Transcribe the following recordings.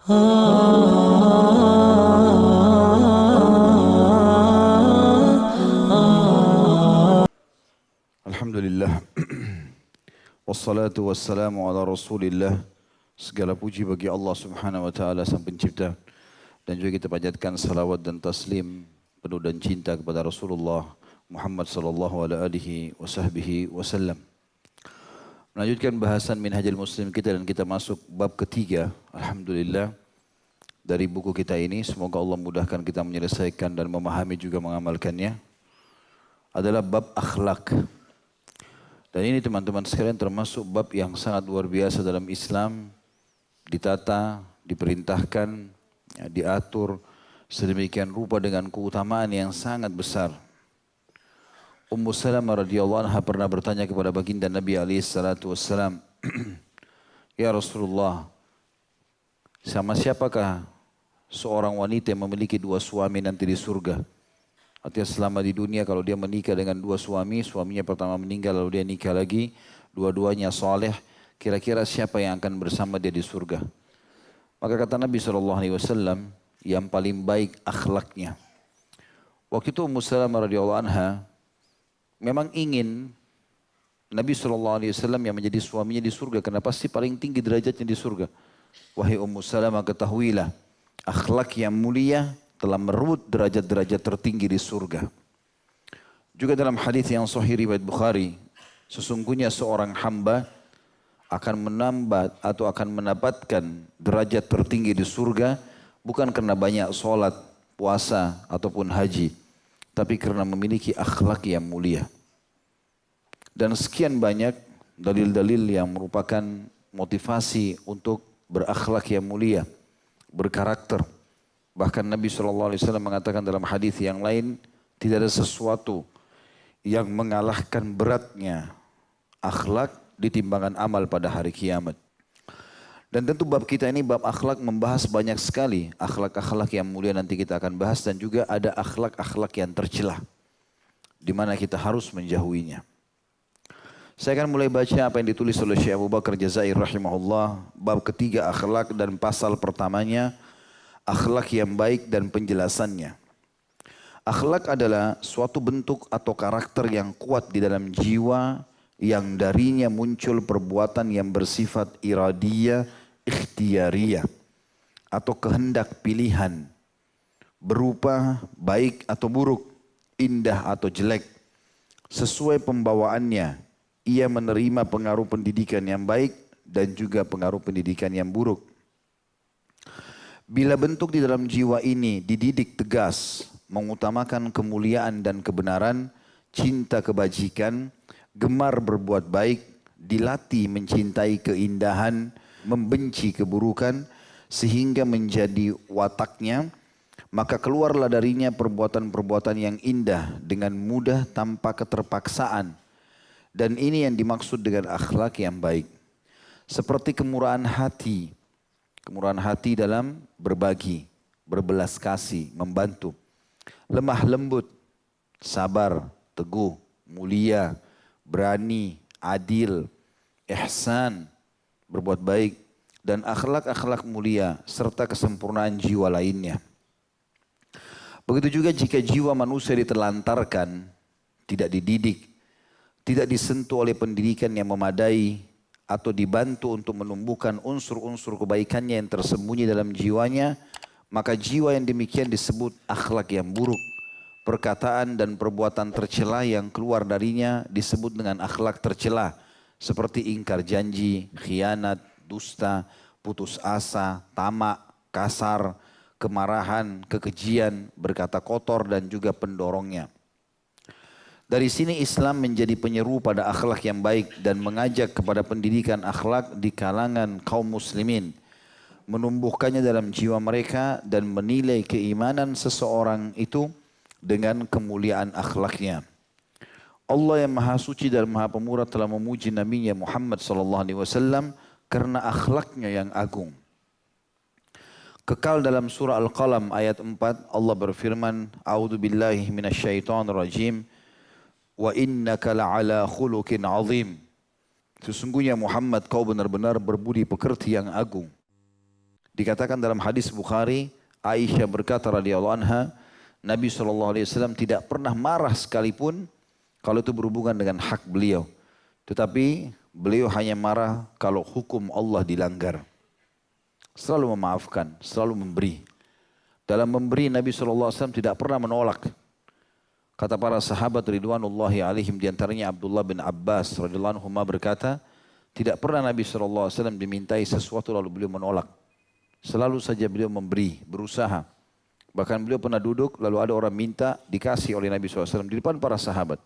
Alhamdulillah. Wassalatu wassalamu ala rasulillah. Segala puji bagi Allah subhanahu wa ta'ala sang pencipta. Dan juga kita panjatkan salawat dan taslim penuh dan cinta kepada Rasulullah Muhammad sallallahu alaihi wasallam. Melanjutkan bahasan Minhajul Muslim kita dan kita masuk bab ketiga. Alhamdulillah. Dari buku kita ini, semoga Allah mudahkan kita menyelesaikan dan memahami juga mengamalkannya. Adalah bab akhlak. Dan ini teman-teman sekalian termasuk bab yang sangat luar biasa dalam Islam. Ditata, diperintahkan, diatur sedemikian rupa dengan keutamaan yang sangat besar. Ummu Salamah radhiyallahu anha pernah bertanya kepada baginda Nabi SAW, Ya Rasulullah, sama siapakah seorang wanita yang memiliki dua suami nanti di surga? Artinya selama di dunia kalau dia menikah dengan dua suami, suaminya pertama meninggal lalu dia nikah lagi, dua-duanya soleh, kira-kira siapa yang akan bersama dia di surga? Maka kata Nabi SAW, yang paling baik akhlaknya. Waktu itu Ummu Salamah radhiyallahu anha memang ingin Nabi SAW yang menjadi suaminya di surga, karena pasti paling tinggi derajatnya di surga. Wahai Ummu Salamah, ketahuilah, akhlak yang mulia telah merebut derajat-derajat tertinggi di surga. Juga dalam hadis yang sahih riwayat Bukhari, sesungguhnya seorang hamba akan menambah atau akan mendapatkan derajat tertinggi di surga bukan karena banyak sholat, puasa ataupun haji, tapi karena memiliki akhlak yang mulia. Dan sekian banyak dalil-dalil yang merupakan motivasi untuk berakhlak yang mulia, berkarakter. Bahkan Nabi SAW mengatakan dalam hadis yang lain, tidak ada sesuatu yang mengalahkan beratnya akhlak di timbangan amal pada hari kiamat. Dan tentu bab kita ini, bab akhlak, membahas banyak sekali akhlak-akhlak yang mulia, nanti kita akan bahas. Dan juga ada akhlak-akhlak yang tercela, di mana kita harus menjauhinya. Saya akan mulai baca apa yang ditulis oleh Syekh Abu Bakar Jazair rahimahullah, bab ketiga akhlak, dan pasal pertamanya akhlak yang baik dan penjelasannya. Akhlak adalah suatu bentuk atau karakter yang kuat di dalam jiwa, yang darinya muncul perbuatan yang bersifat iradiyah, ikhtiyariyah, atau kehendak pilihan, berupa baik atau buruk, indah atau jelek. Sesuai pembawaannya, ia menerima pengaruh pendidikan yang baik dan juga pengaruh pendidikan yang buruk. Bila bentuk di dalam jiwa ini dididik tegas, mengutamakan kemuliaan dan kebenaran, cinta kebajikan, gemar berbuat baik, dilatih mencintai keindahan, membenci keburukan, sehingga menjadi wataknya, maka keluarlah darinya perbuatan-perbuatan yang indah dengan mudah tanpa keterpaksaan. Dan ini yang dimaksud dengan akhlak yang baik. Seperti kemurahan hati. Kemurahan hati dalam berbagi, berbelas kasih, membantu. Lemah lembut, sabar, teguh, mulia, berani, adil, ihsan, berbuat baik, dan akhlak-akhlak mulia serta kesempurnaan jiwa lainnya. Begitu juga jika jiwa manusia ditelantarkan, tidak dididik, tidak disentuh oleh pendidikan yang memadai, atau dibantu untuk menumbuhkan unsur-unsur kebaikannya yang tersembunyi dalam jiwanya, maka jiwa yang demikian disebut akhlak yang buruk. Perkataan dan perbuatan tercela yang keluar darinya disebut dengan akhlak tercela, seperti ingkar janji, khianat, dusta, putus asa, tamak, kasar, kemarahan, kekejian, berkata kotor, dan juga pendorongnya. Dari sini Islam menjadi penyeru pada akhlak yang baik dan mengajak kepada pendidikan akhlak di kalangan kaum muslimin, menumbuhkannya dalam jiwa mereka dan menilai keimanan seseorang itu dengan kemuliaan akhlaknya. Allah yang Maha Suci dan Maha Pemurah telah memuji Nabi-Nya Muhammad SAW karena akhlaknya yang agung. Kekal dalam surah Al-Qalam ayat 4, Allah berfirman, A'udzu billahi minasyaitonir rajim. Wa innaka la'ala khuluqin azim. Sesungguhnya Muhammad, kau benar-benar berbudi pekerti yang agung. Dikatakan dalam hadis Bukhari, Aisyah berkata radhiyallahu anha, Nabi SAW tidak pernah marah sekalipun kalau itu berhubungan dengan hak beliau. Tetapi beliau hanya marah kalau hukum Allah dilanggar. Selalu memaafkan, selalu memberi. Dalam memberi Nabi SAW tidak pernah menolak. Kata para sahabat ridwanullahi alaihim diantaranya Abdullah bin Abbas radhiyallahu anhu berkata, tidak pernah Nabi SAW dimintai sesuatu lalu beliau menolak. Selalu saja beliau memberi, berusaha. Bahkan beliau pernah duduk lalu ada orang minta dikasih oleh Nabi SAW di depan para sahabat.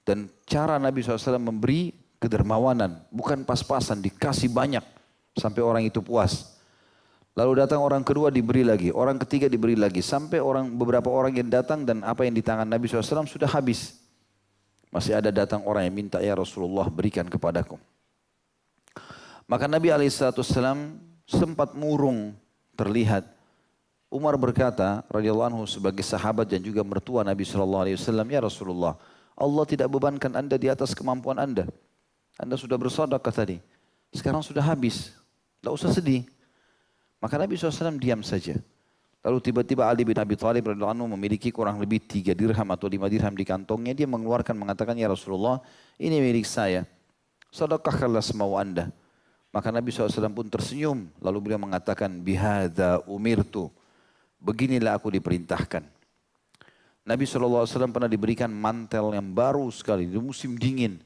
Dan cara Nabi SAW memberi kedermawanan, bukan pas-pasan, dikasih banyak sampai orang itu puas. Lalu datang orang kedua diberi lagi, orang ketiga diberi lagi. Sampai beberapa orang yang datang dan apa yang di tangan Nabi SAW sudah habis. Masih ada datang orang yang minta, ya Rasulullah berikan kepadaku. Maka Nabi SAW sempat murung terlihat. Umar berkata radhiyallahu anhu sebagai sahabat dan juga mertua Nabi SAW, ya Rasulullah, Allah tidak bebankan anda di atas kemampuan anda. Anda sudah bersedekah tadi, sekarang sudah habis, tidak usah sedih. Maka Nabi SAW diam saja. Lalu tiba-tiba Ali bin Abi Thalib radhiyallahu anhu memiliki kurang lebih 3 dirham atau 5 dirham di kantongnya. Dia mengeluarkan mengatakan, ya Rasulullah ini milik saya. Sedekahkanlah semau anda. Maka Nabi SAW pun tersenyum. Lalu beliau mengatakan, bihadza umirtu. Beginilah aku diperintahkan. Nabi SAW pernah diberikan mantel yang baru sekali di musim dingin.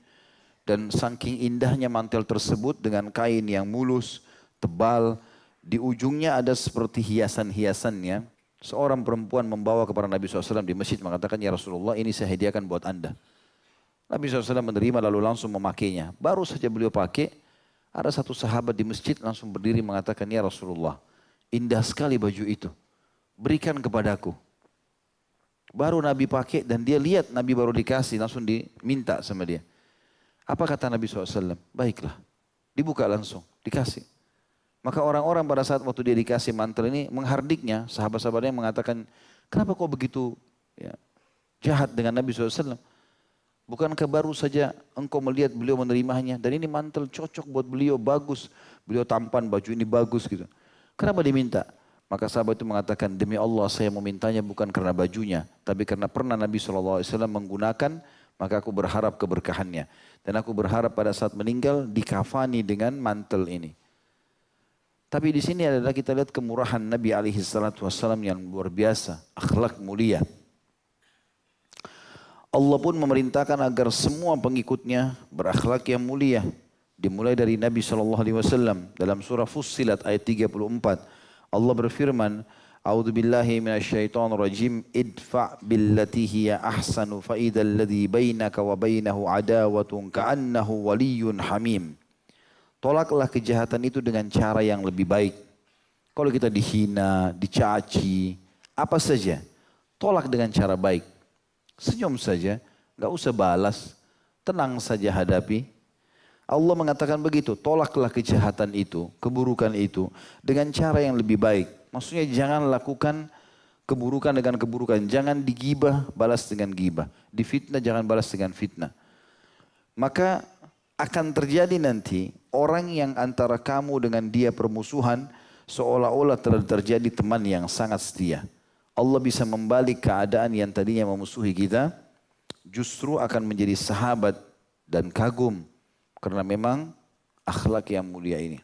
Dan saking indahnya mantel tersebut dengan kain yang mulus, tebal. Di ujungnya ada seperti hiasan-hiasannya. Seorang perempuan membawa kepada Nabi SAW di masjid mengatakan, ya Rasulullah ini saya hadiahkan buat anda. Nabi SAW menerima lalu langsung memakainya. Baru saja beliau pakai, ada satu sahabat di masjid langsung berdiri mengatakan, ya Rasulullah indah sekali baju itu. Berikan kepadaku. Baru Nabi pakai dan dia lihat Nabi baru dikasih, langsung diminta sama dia. Apa kata Nabi SAW? Baiklah, dibuka langsung, dikasih. Maka orang-orang pada saat waktu dia dikasih mantel ini menghardiknya, sahabat-sahabatnya mengatakan, kenapa kau begitu jahat dengan Nabi SAW? Bukankah baru saja engkau melihat beliau menerimanya, dan ini mantel cocok buat beliau, bagus. Beliau tampan, baju ini bagus gitu. Kenapa diminta? Maka sahabat itu mengatakan, demi Allah saya memintanya bukan karena bajunya, tapi karena pernah Nabi SAW menggunakan, maka aku berharap keberkahannya. Dan aku berharap pada saat meninggal dikafani dengan mantel ini. Tapi di sini adalah kita lihat kemurahan Nabi SAW yang luar biasa, akhlak mulia. Allah pun memerintahkan agar semua pengikutnya berakhlak yang mulia. Dimulai dari Nabi SAW dalam surah Fussilat ayat 34. Allah berfirman, A'udzu billahi minasyaitonir rajim, idfa' billati hiya ahsanu fa idzal ladzi bainaka wa bainahu adawatun ka'annahu waliyyun hamim. Tolaklah kejahatan itu dengan cara yang lebih baik. Kalau kita dihina, dicaci, apa saja, tolak dengan cara baik. Senyum saja, nggak usah balas, tenang saja hadapi. Allah mengatakan begitu, tolaklah kejahatan itu, keburukan itu dengan cara yang lebih baik. Maksudnya jangan lakukan keburukan dengan keburukan, jangan digibah, balas dengan gibah. Difitnah, jangan balas dengan fitnah. Maka akan terjadi nanti orang yang antara kamu dengan dia permusuhan seolah-olah telah terjadi teman yang sangat setia. Allah bisa membalik keadaan yang tadinya memusuhi kita justru akan menjadi sahabat dan kagum karena memang akhlak yang mulia ini.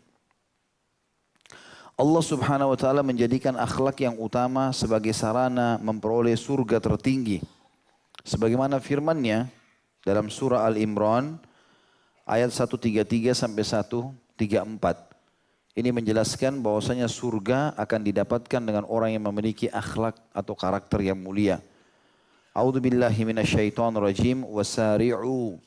Allah Subhanahu wa taala menjadikan akhlak yang utama sebagai sarana memperoleh surga tertinggi. Sebagaimana firman-Nya dalam surah Al-Imran ayat 133 sampai 134. Ini menjelaskan bahwasanya surga akan didapatkan dengan orang yang memiliki akhlak atau karakter yang mulia. A'udzu billahi minasyaitonir rajim. Wasari'u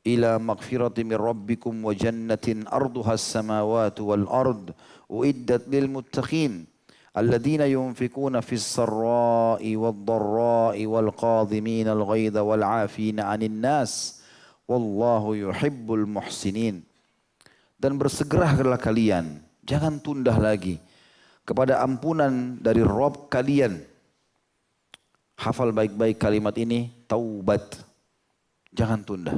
ila maghfirati min rabbikum wa jannatin arduha as-samawati wal ard uiddat lil muttaqin alladzina yunfikuna fis sarra'i wad dharra'i wal qadhimina al ghaidha wal 'afina 'anil nas wallahu yuhibbul muhsinin. Dan bersegeralah kalian, jangan tunda lagi kepada ampunan dari Rabb kalian. Hafal baik-baik kalimat ini, taubat. Jangan tunda.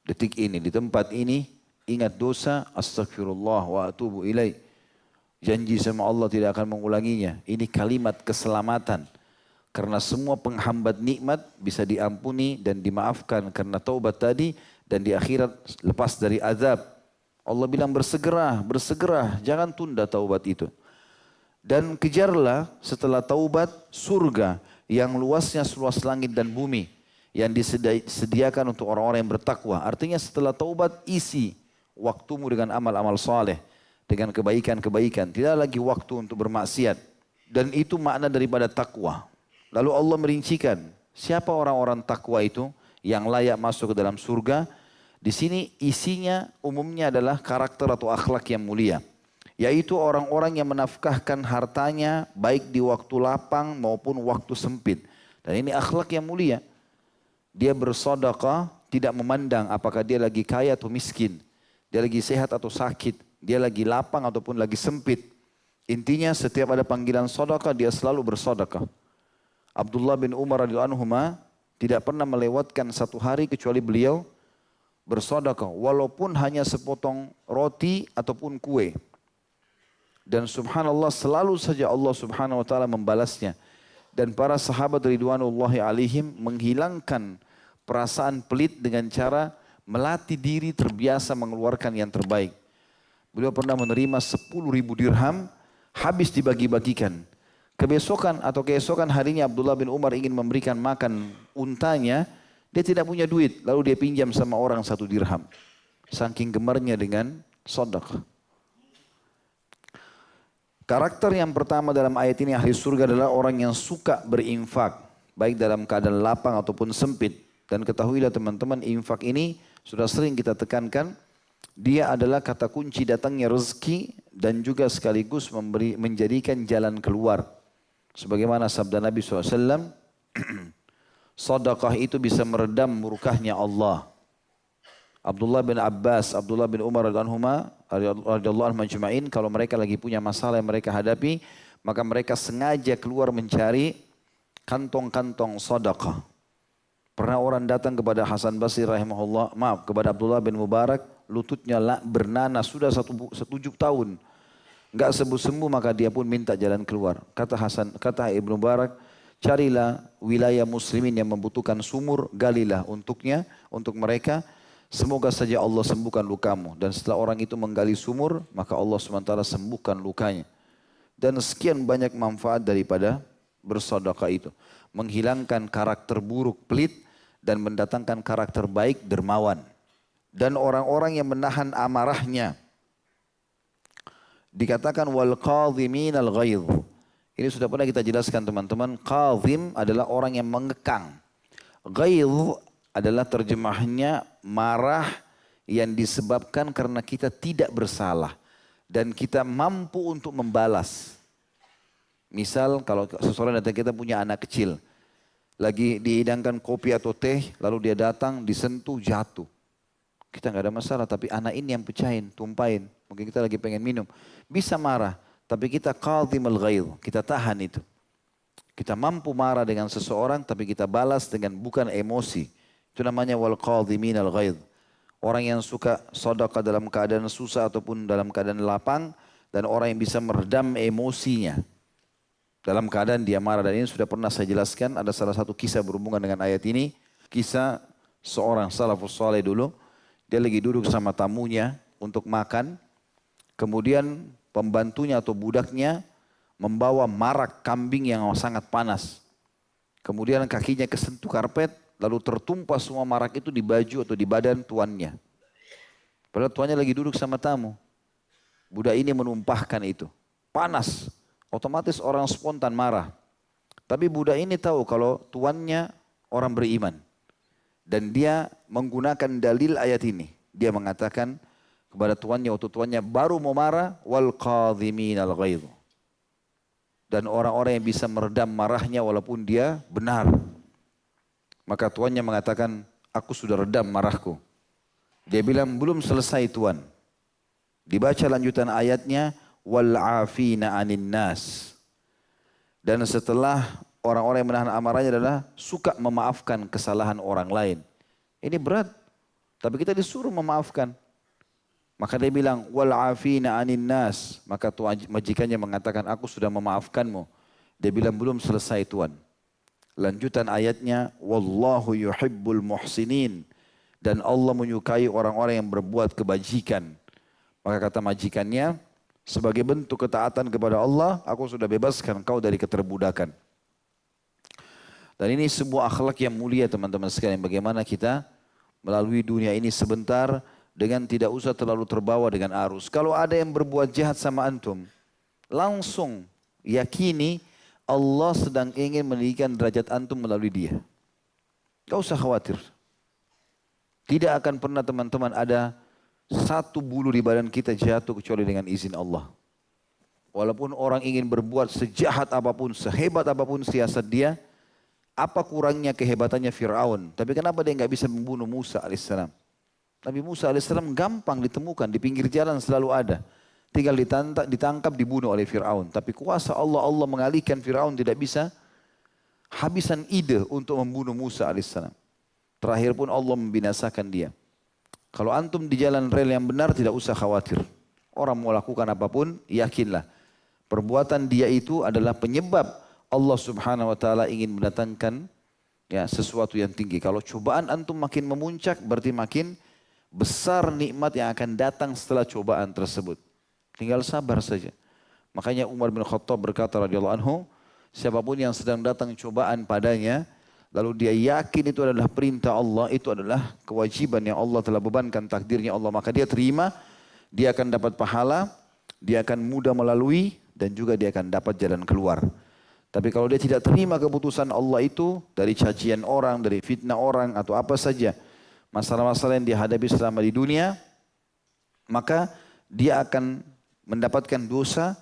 Detik ini, di tempat ini, ingat dosa, astagfirullah wa atubu ilaih. Janji sama Allah tidak akan mengulanginya. Ini kalimat keselamatan. Karena semua penghambat nikmat bisa diampuni dan dimaafkan karena taubat tadi. Dan di akhirat lepas dari azab. Allah bilang bersegera, bersegera. Jangan tunda taubat itu. Dan kejarlah setelah taubat surga yang luasnya seluas langit dan bumi. Yang disediakan untuk orang-orang yang bertakwa. Artinya setelah taubat isi waktumu dengan amal-amal saleh. Dengan kebaikan-kebaikan. Tidak lagi waktu untuk bermaksiat. Dan itu makna daripada takwa. Lalu Allah merincikan siapa orang-orang takwa itu yang layak masuk ke dalam surga. Di sini isinya umumnya adalah karakter atau akhlak yang mulia. Yaitu orang-orang yang menafkahkan hartanya baik di waktu lapang maupun waktu sempit. Dan ini akhlak yang mulia. Dia bersedekah tidak memandang apakah dia lagi kaya atau miskin. Dia lagi sehat atau sakit. Dia lagi lapang ataupun lagi sempit. Intinya setiap ada panggilan sedekah dia selalu bersedekah. Abdullah bin Umar radhiyallahu anhu tidak pernah melewatkan satu hari kecuali beliau bersedekah. Walaupun hanya sepotong roti ataupun kue. Dan subhanallah selalu saja Allah subhanahu wa ta'ala membalasnya. Dan para sahabat ridwanullahi alaihim menghilangkan perasaan pelit dengan cara melatih diri terbiasa mengeluarkan yang terbaik. Beliau pernah menerima 10.000 dirham habis dibagi-bagikan. Keesokan harinya Abdullah bin Umar ingin memberikan makan untanya. Dia tidak punya duit lalu dia pinjam sama orang 1 dirham. Saking gemarnya dengan sedekah. Karakter yang pertama dalam ayat ini ahli surga adalah orang yang suka berinfak. Baik dalam keadaan lapang ataupun sempit. Dan ketahuilah teman-teman infak ini sudah sering kita tekankan. Dia adalah kata kunci datangnya rezeki dan juga sekaligus menjadikan jalan keluar. Sebagaimana sabda Nabi SAW. Sedekah itu bisa meredam murkahnya Allah. Abdullah bin Abbas, Abdullah bin Umar radhiyallahu anhum majma'in, kalau mereka lagi punya masalah yang mereka hadapi, maka mereka sengaja keluar mencari kantong-kantong sedekah. Pernah orang datang kepada Hasan Basri rahimahullah, kepada Abdullah bin Mubarak, lututnya bernanas sudah 7 tahun. Enggak sembuh-sembuh maka dia pun minta jalan keluar. Kata Ibnu Mubarak, carilah wilayah muslimin yang membutuhkan sumur, galilah untuknya, untuk mereka. Semoga saja Allah sembuhkan lukamu. Dan setelah orang itu menggali sumur, maka Allah SWT sembuhkan lukanya. Dan sekian banyak manfaat daripada bersedekah itu. Menghilangkan karakter buruk, pelit, dan mendatangkan karakter baik, dermawan. Dan orang-orang yang menahan amarahnya. Dikatakan wal qadhimin al ghaidh. Ini sudah pernah kita jelaskan teman-teman. Qadhim adalah orang yang mengekang. Ghaidh adalah terjemahnya marah yang disebabkan karena kita tidak bersalah. Dan kita mampu untuk membalas. Misal kalau seseorang datang kita punya anak kecil. Lagi dihidangkan kopi atau teh. Lalu dia datang disentuh jatuh. Kita nggak ada masalah. Tapi anak ini yang pecahin, tumpahin. Mungkin kita lagi pengen minum. Bisa marah. Tapi kita qadhimul ghaidh. Kita tahan itu. Kita mampu marah dengan seseorang. Tapi kita balas dengan bukan emosi. Itu namanya wal qadhimin al ghaidh. Orang yang suka sedekah dalam keadaan susah ataupun dalam keadaan lapang. Dan orang yang bisa meredam emosinya. Dalam keadaan dia marah. Dan ini sudah pernah saya jelaskan. Ada salah satu kisah berhubungan dengan ayat ini. Kisah seorang salafus saleh dulu. Dia lagi duduk sama tamunya untuk makan. Kemudian pembantunya atau budaknya membawa marak kambing yang sangat panas. Kemudian kakinya kesentuh karpet. Lalu tertumpah semua marak itu di baju atau di badan tuannya. Padahal tuannya lagi duduk sama tamu. Budak ini menumpahkan itu. Panas. Otomatis orang spontan marah. Tapi budak ini tahu kalau tuannya orang beriman. Dan dia menggunakan dalil ayat ini. Dia mengatakan kepada tuannya waktu tuannya baru mau marah. Wal qadhimin al ghaidh. Dan orang-orang yang bisa meredam marahnya walaupun dia benar. Maka tuannya mengatakan, aku sudah redam marahku. Dia bilang, belum selesai tuan. Dibaca lanjutan ayatnya, wal afina anin nas. Dan setelah orang-orang yang menahan amarahnya adalah suka memaafkan kesalahan orang lain. Ini berat, tapi kita disuruh memaafkan. Maka dia bilang, wal afina anin nas. Maka majikannya mengatakan, aku sudah memaafkanmu. Dia bilang, belum selesai Tuan. Lanjutan ayatnya, wallahu yuhibbul muhsinin. Dan Allah menyukai orang-orang yang berbuat kebajikan. Maka kata majikannya, sebagai bentuk ketaatan kepada Allah, aku sudah bebaskan kau dari keterbudakan. Dan ini sebuah akhlak yang mulia teman-teman sekalian. Bagaimana kita melalui dunia ini sebentar dengan tidak usah terlalu terbawa dengan arus. Kalau ada yang berbuat jahat sama antum, langsung yakini Allah sedang ingin meninggikan derajat antum melalui dia. Gak usah khawatir. Tidak akan pernah teman-teman ada satu bulu di badan kita jatuh kecuali dengan izin Allah. Walaupun orang ingin berbuat sejahat apapun, sehebat apapun siasat dia, apa kurangnya kehebatannya Fir'aun? Tapi kenapa dia nggak bisa membunuh Musa alaihissalam? Nabi Musa alaihissalam gampang ditemukan, di pinggir jalan selalu ada. Tinggal ditangkap, dibunuh oleh Fir'aun. Tapi kuasa Allah, Allah mengalihkan Fir'aun tidak bisa habisan ide untuk membunuh Musa alaihissalam. Terakhir pun Allah membinasakan dia. Kalau antum di jalan rel yang benar tidak usah khawatir. Orang mau lakukan apapun, yakinlah. Perbuatan dia itu adalah penyebab Allah subhanahu wa ta'ala ingin mendatangkan sesuatu yang tinggi. Kalau cobaan antum makin memuncak, berarti makin besar nikmat yang akan datang setelah cobaan tersebut. Tinggal sabar saja. Makanya Umar bin Khattab berkata radhiyallahu anhu, siapapun yang sedang datang cobaan padanya, lalu dia yakin itu adalah perintah Allah, itu adalah kewajiban yang Allah telah bebankan takdirnya Allah. Maka dia terima, dia akan dapat pahala, dia akan mudah melalui, dan juga dia akan dapat jalan keluar. Tapi kalau dia tidak terima keputusan Allah itu, dari cacian orang, dari fitnah orang, atau apa saja, masalah-masalah yang dihadapi selama di dunia, maka dia akan mendapatkan dosa,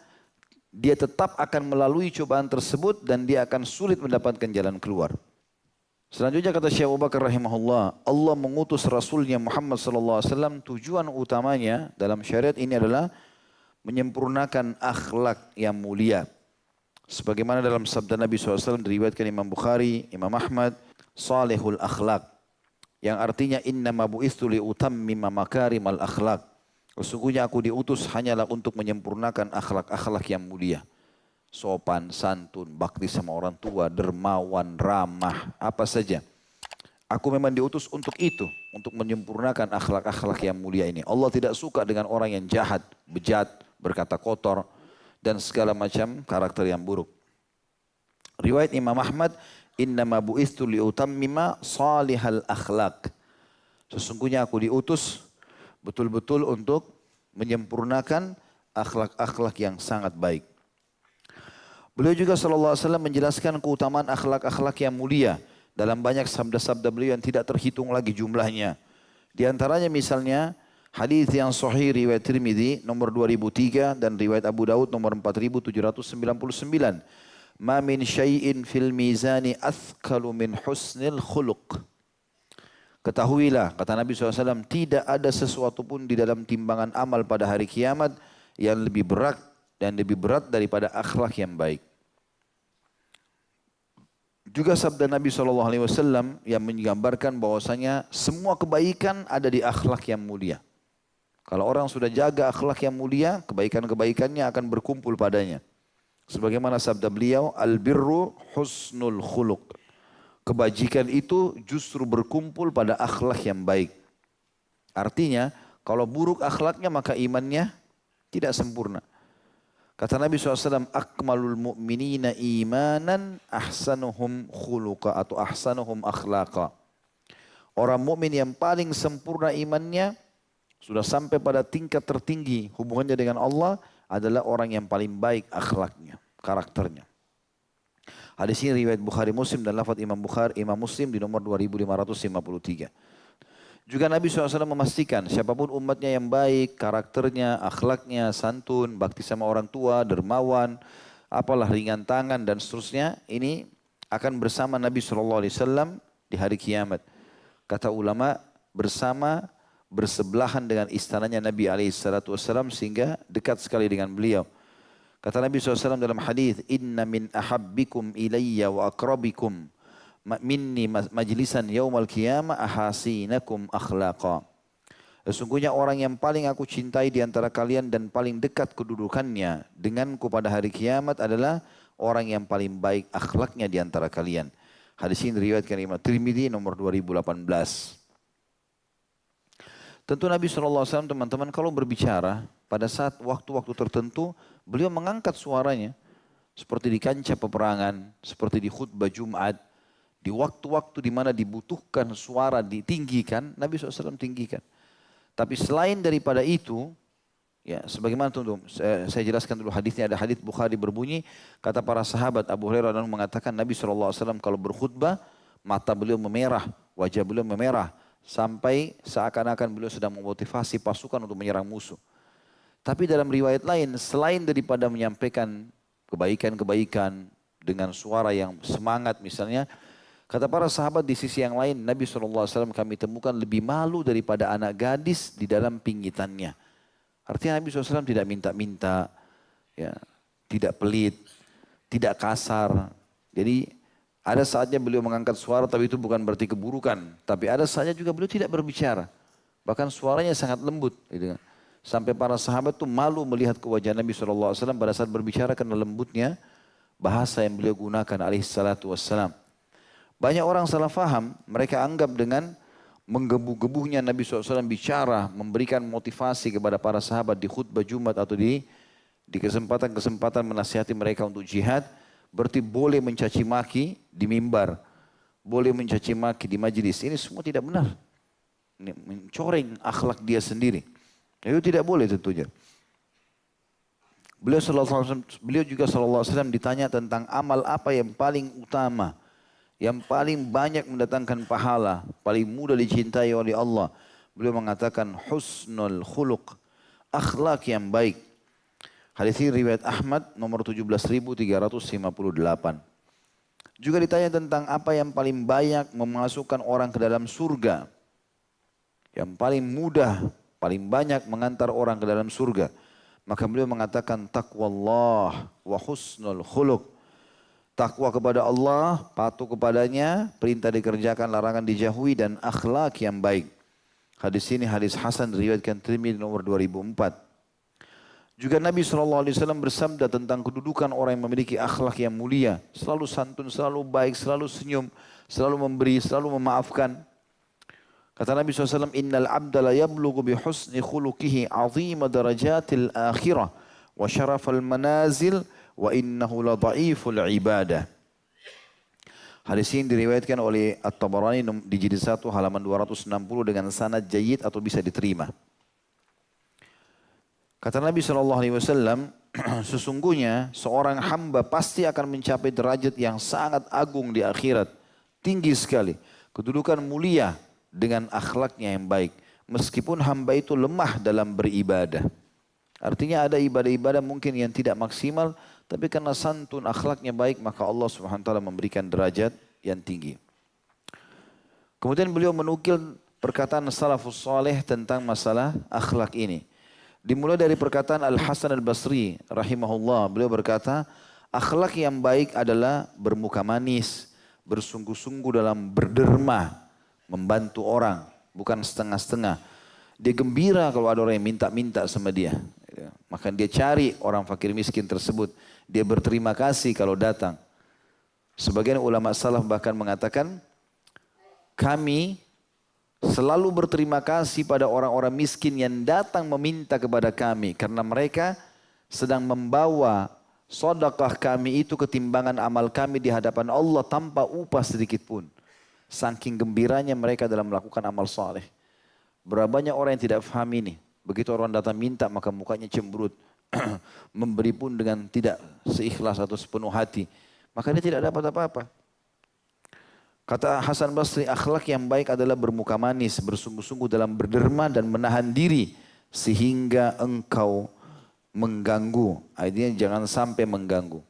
dia tetap akan melalui cobaan tersebut, dan dia akan sulit mendapatkan jalan keluar. Selanjutnya kata Syekh Abu Bakar rahimahullah, Allah mengutus Rasulnya Muhammad sallallahu alaihi wasallam, tujuan utamanya dalam syariat ini adalah menyempurnakan akhlak yang mulia. Sebagaimana dalam sabda Nabi SAW diriwayatkan Imam Bukhari, Imam Ahmad, salihul akhlak. Yang artinya innama bu'itsu liutammima makarimal akhlak. Sesungguhnya aku diutus hanyalah untuk menyempurnakan akhlak-akhlak yang mulia. Sopan, santun, bakti sama orang tua, dermawan, ramah, apa saja. Aku memang diutus untuk itu, untuk menyempurnakan akhlak-akhlak yang mulia ini. Allah tidak suka dengan orang yang jahat, bejat, berkata kotor, dan segala macam karakter yang buruk. Riwayat Imam Ahmad, innama bu'itsu liutammima salihal akhlak. Sesungguhnya aku diutus betul-betul untuk menyempurnakan akhlak-akhlak yang sangat baik. Beliau juga sallallahu alaihi wasallam menjelaskan keutamaan akhlak-akhlak yang mulia dalam banyak sabda-sabda beliau yang tidak terhitung lagi jumlahnya. Di antaranya misalnya hadis yang sahih riwayat Tirmidzi nomor 2003 dan riwayat Abu Daud nomor 4799. Ma min syai'in fil mizani athqalu min husnil khuluq. Ketahuilah, kata Nabi SAW, tidak ada sesuatu pun di dalam timbangan amal pada hari kiamat yang lebih berat dan lebih berat daripada akhlak yang baik. Juga sabda Nabi SAW yang menggambarkan bahwasanya semua kebaikan ada di akhlak yang mulia. Kalau orang sudah jaga akhlak yang mulia, kebaikan-kebaikannya akan berkumpul padanya. Sebagaimana sabda beliau, al-birru husnul khuluq. Kebajikan itu justru berkumpul pada akhlak yang baik. Artinya, kalau buruk akhlaknya maka imannya tidak sempurna. Kata Nabi SAW, akmalul mu'minina imanan ahsanuhum khuluqa atau ahsanuhum akhlaqa. Orang mukmin yang paling sempurna imannya, sudah sampai pada tingkat tertinggi hubungannya dengan Allah, adalah orang yang paling baik akhlaknya, karakternya. Hadis ini riwayat Bukhari Muslim dan lafaz Imam Bukhari, Imam Muslim di nomor 2553. Juga Nabi SAW memastikan siapapun umatnya yang baik, karakternya, akhlaknya, santun, bakti sama orang tua, dermawan, apalah ringan tangan dan seterusnya, ini akan bersama Nabi SAW di hari kiamat. Kata ulama, bersebelahan dengan istananya Nabi SAW sehingga dekat sekali dengan beliau. Kata Nabi SAW dalam hadis, inna min ahabbikum ilayya wa akrabikum minni majlisan yaumal qiyamah ahasinakum akhlaqa. Sesungguhnya orang yang paling aku cintai di antara kalian dan paling dekat kedudukannya denganku pada hari kiamat adalah orang yang paling baik akhlaknya di antara kalian. Hadis ini diriwayatkan Imam Tirmidzi nomor 2018. Tentu Nabi SAW teman-teman kalau berbicara pada saat waktu-waktu tertentu beliau mengangkat suaranya. Seperti di kancah peperangan, seperti di khutbah Jumat. Di waktu-waktu di mana dibutuhkan suara ditinggikan, Nabi SAW tinggikan. Tapi selain daripada itu, ya sebagaimana tentu saya jelaskan dulu hadisnya, ada hadis Bukhari berbunyi, kata para sahabat Abu Hurairah dan mengatakan Nabi SAW kalau berkhutbah, mata beliau memerah, wajah beliau memerah, sampai seakan-akan beliau sedang memotivasi pasukan untuk menyerang musuh. Tapi dalam riwayat lain, selain daripada menyampaikan kebaikan-kebaikan dengan suara yang semangat misalnya, kata para sahabat di sisi yang lain, Nabi SAW kami temukan lebih malu daripada anak gadis di dalam pinggitannya. Artinya Nabi SAW tidak minta-minta, ya, tidak pelit, tidak kasar. Jadi ada saatnya beliau mengangkat suara tapi itu bukan berarti keburukan. Tapi ada saatnya juga beliau tidak berbicara. Bahkan suaranya sangat lembut. Gitu. Sampai para sahabat tuh malu melihat ke wajah Nabi SAW pada saat berbicara karena lembutnya bahasa yang beliau gunakan alaihissalatu wassalam. Banyak orang salah faham, mereka anggap dengan menggebu-gebuhnya Nabi SAW bicara, memberikan motivasi kepada para sahabat di khutbah Jumat atau di kesempatan-kesempatan menasihati mereka untuk jihad, berarti boleh mencaci maki di mimbar, boleh mencaci maki di majelis. Ini semua tidak benar. Ini mencoreng akhlak dia sendiri. Itu tidak boleh tentunya. Beliau juga SAW ditanya tentang amal apa yang paling utama, yang paling banyak mendatangkan pahala, paling mudah dicintai oleh Allah. Beliau mengatakan husnul khuluq, akhlak yang baik. Hadis ini riwayat Ahmad nomor 17.358. Juga ditanya tentang apa yang paling banyak memasukkan orang ke dalam surga. Yang paling mudah, paling banyak mengantar orang ke dalam surga. Maka beliau mengatakan taqwallah wa husnul khuluq. Takwa kepada Allah, patuh kepadanya, perintah dikerjakan, larangan dijauhi dan akhlak yang baik. Hadis ini hadis hasan diriwayatkan Tirmidzi nomor 2004. Juga Nabi SAW bersabda tentang kedudukan orang yang memiliki akhlak yang mulia. Selalu santun, selalu baik, selalu senyum, selalu memberi, selalu memaafkan. Kata Nabi SAW, Innal abda la yablughu bi husni khuluqihi azima darajatil akhirah wa syarafal manazil wa innahu la dha'iful ibadah. Hadis ini diriwayatkan oleh At-Tabarani di jilid 1 halaman 260 dengan sanad jayyid atau bisa diterima. Kata Nabi SAW, sesungguhnya seorang hamba pasti akan mencapai derajat yang sangat agung di akhirat. Tinggi sekali. Kedudukan mulia dengan akhlaknya yang baik. Meskipun hamba itu lemah dalam beribadah. Artinya ada ibadah-ibadah mungkin yang tidak maksimal. Tapi karena santun akhlaknya baik maka Allah SWT memberikan derajat yang tinggi. Kemudian beliau menukil perkataan salafus saleh tentang masalah akhlak ini. Dimulai dari perkataan Al-Hasan Al-Basri rahimahullah. Beliau berkata, akhlak yang baik adalah bermuka manis, bersungguh-sungguh dalam berderma, membantu orang, bukan setengah-setengah. Dia gembira kalau ada orang yang minta-minta sama dia. Maka dia cari orang fakir miskin tersebut. Dia berterima kasih kalau datang. Sebagian ulama salaf bahkan mengatakan, kami selalu berterima kasih pada orang-orang miskin yang datang meminta kepada kami. Karena mereka sedang membawa sedekah kami itu ketimbangan amal kami di hadapan Allah tanpa upah sedikit pun. Saking gembiranya mereka dalam melakukan amal saleh. Berapa banyak orang yang tidak faham ini. Begitu orang datang minta maka mukanya cemberut. Memberi pun dengan tidak seikhlas atau sepenuh hati. Maka dia tidak dapat apa-apa. Kata Hasan Basri, akhlak yang baik adalah bermuka manis, bersungguh-sungguh dalam berderma dan menahan diri sehingga engkau mengganggu. Artinya jangan sampai mengganggu.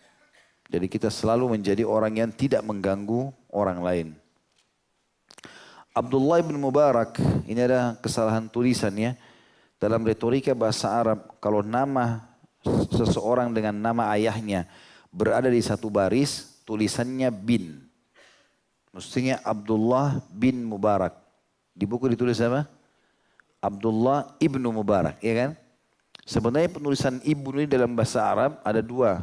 Jadi kita selalu menjadi orang yang tidak mengganggu orang lain. Abdullah bin Mubarak, ini ada kesalahan tulisannya. Dalam retorika bahasa Arab, kalau nama seseorang dengan nama ayahnya berada di satu baris, tulisannya bin. Mestinya Abdullah bin Mubarak. Di buku ditulis apa? Abdullah ibnu Mubarak, ya kan? Sebenarnya penulisan ibnu ini dalam bahasa Arab ada dua.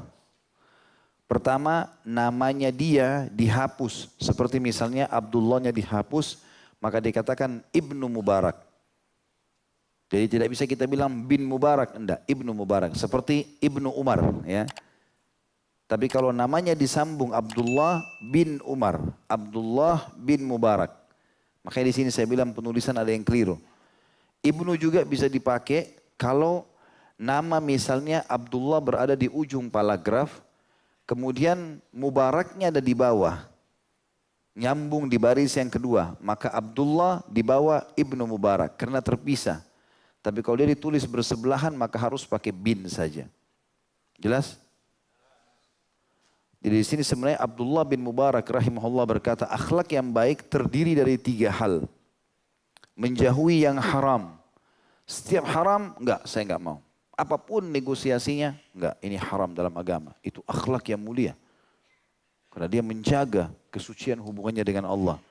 Pertama, namanya dia dihapus. Seperti misalnya Abdullahnya dihapus, maka dikatakan Ibnu Mubarak. Jadi tidak bisa kita bilang bin Mubarak, enggak, Ibnu Mubarak. Seperti Ibnu Umar, ya. Tapi kalau namanya disambung Abdullah bin Umar, Abdullah bin Mubarak. Makanya di sini saya bilang penulisan ada yang keliru. Ibnu juga bisa dipakai kalau nama misalnya Abdullah berada di ujung paragraf, kemudian Mubaraknya ada di bawah. Nyambung di baris yang kedua. Maka Abdullah di bawah Ibnu Mubarak karena terpisah. Tapi kalau dia ditulis bersebelahan maka harus pakai bin saja. Jelas? Jadi di sini sebenarnya Abdullah bin Mubarak rahimahullah berkata, akhlak yang baik terdiri dari 3 hal. Menjauhi yang haram. Setiap haram, enggak, saya enggak mau. Apapun negosiasinya, enggak, ini haram dalam agama. Itu akhlak yang mulia. Karena dia menjaga kesucian hubungannya dengan Allah.